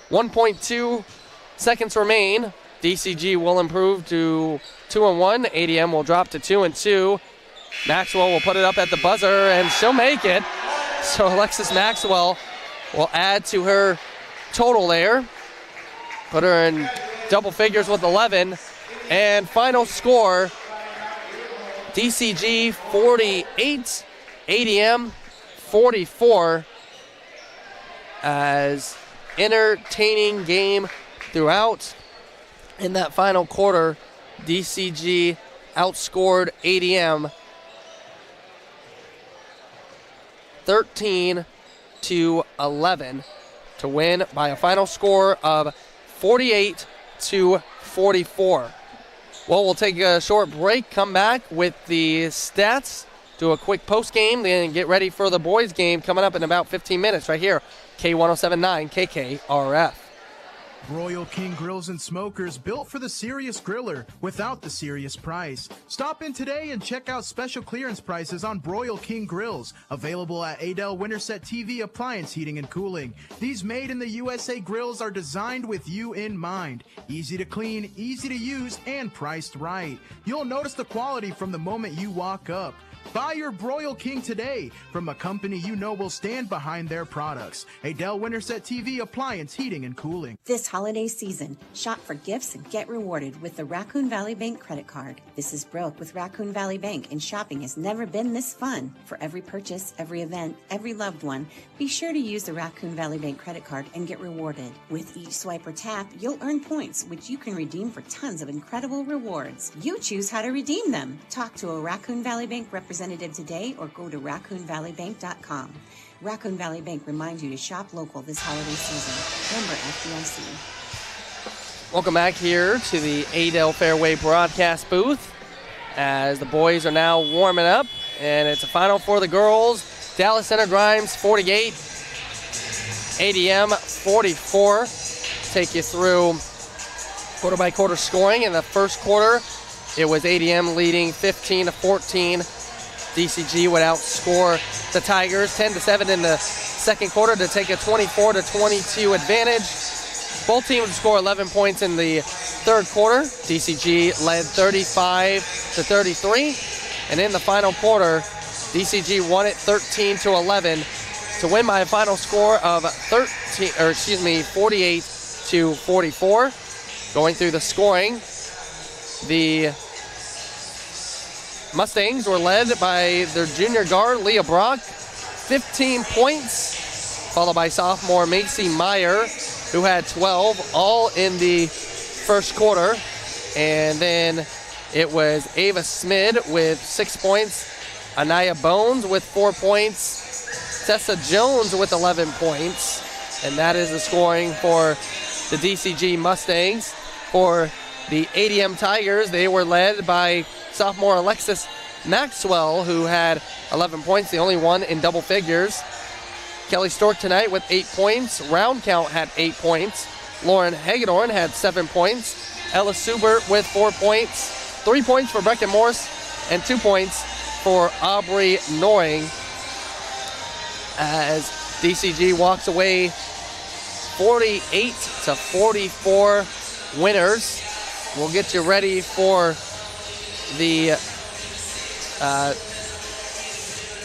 1.2 seconds remain. DCG will improve to 2-1. ADM will drop to 2-2. Maxwell will put it up at the buzzer, and she'll make it. So Alexis Maxwell will add to her total there. Put her in double figures with 11. And final score, DCG 48, ADM 44. As entertaining game throughout. In that final quarter, DCG outscored ADM 13-11 to win by a final score of 48-44. Well, we'll take a short break, come back with the stats, do a quick post game, then get ready for the boys game coming up in about 15 minutes right here. K1079 KKRF. Broil King Grills and Smokers, built for the serious griller without the serious price. Stop in today and check out special clearance prices on Broil King Grills, available at Adel Winterset TV Appliance Heating and Cooling. These made in the USA grills are designed with you in mind. Easy to clean, easy to use, and priced right. You'll notice the quality from the moment you walk up. Buy your Broil King today from a company you know will stand behind their products. Adel Winterset TV Appliance Heating and Cooling. This holiday season, shop for gifts and get rewarded with the Raccoon Valley Bank credit card. This is Brooke with Raccoon Valley Bank, and shopping has never been this fun. For every purchase, every event, every loved one, be sure to use the Raccoon Valley Bank credit card and get rewarded. With each swipe or tap, you'll earn points, which you can redeem for tons of incredible rewards. You choose how to redeem them. Talk to a Raccoon Valley Bank representative today or go to raccoonvalleybank.com. Raccoon Valley Bank reminds you to shop local this holiday season. Member FDIC. Welcome back here to the Adel Fairway broadcast booth as the boys are now warming up, and it's a final for the girls. Dallas Center Grimes 48, ADM 44. Take you through quarter by quarter scoring. In the first quarter, it was ADM leading 15-14. DCG would outscore the Tigers 10-7 in the second quarter to take a 24-22 advantage. Both teams would score 11 points in the third quarter. DCG led 35-33, and in the final quarter, DCG won it 13-11 to win by a final score of 48-44. Going through the scoring, the Mustangs were led by their junior guard, Leah Brock, 15 points, followed by sophomore Macy Meyer, who had 12, all in the first quarter. And then it was Ava Smid with 6 points, Anaya Bones with 4 points, Tessa Jones with 11 points. And that is the scoring for the DCG Mustangs. For the ADM Tigers, they were led by sophomore Alexis Maxwell, who had 11 points, the only one in double figures. Kelly Stork tonight with 8 points. Round count had 8 points. Lauren Hagedorn had 7 points. Ella Subert with 4 points. 3 points for Brecken Morse and 2 points for Aubrey Noring. As DCG walks away 48-44 winners. We'll get you ready for the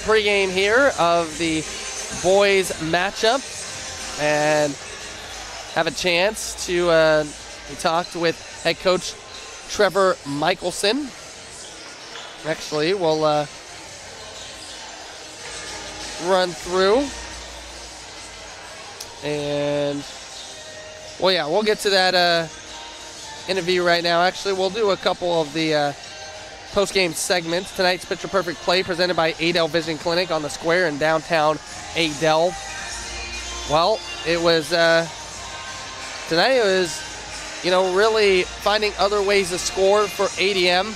pregame here of the boys matchup and have a chance to we talked with head coach Trevor Michelson. Actually, we'll run through, and well, yeah, we'll get to that interview right now. Actually, we'll do a couple of the post-game segments. Tonight's Picture Perfect Play presented by Adel Vision Clinic on the Square in downtown Adel. Well, it was tonight. It was, really finding other ways to score for ADM.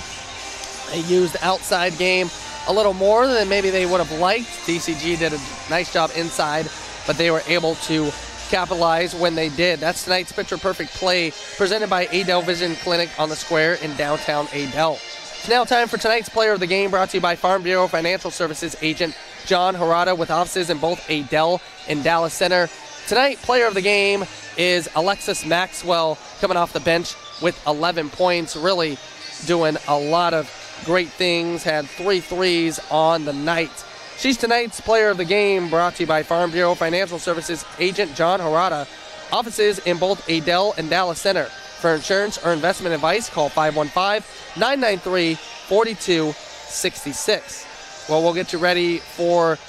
They used the outside game a little more than maybe they would have liked. DCG did a nice job inside, but they were able to capitalize when they did. That's tonight's Picture Perfect Play presented by Adel Vision Clinic on the Square in downtown Adel. It's now time for tonight's Player of the Game, brought to you by Farm Bureau Financial Services agent John Harada, with offices in both Adel and Dallas Center. Tonight, player of the game is Alexis Maxwell, coming off the bench with 11 points, really doing a lot of great things, had 3 threes on the night. She's tonight's player of the game, brought to you by Farm Bureau Financial Services agent John Harada. Offices in both Adel and Dallas Center. For insurance or investment advice, call 515-993-4266. Well, we'll get you ready for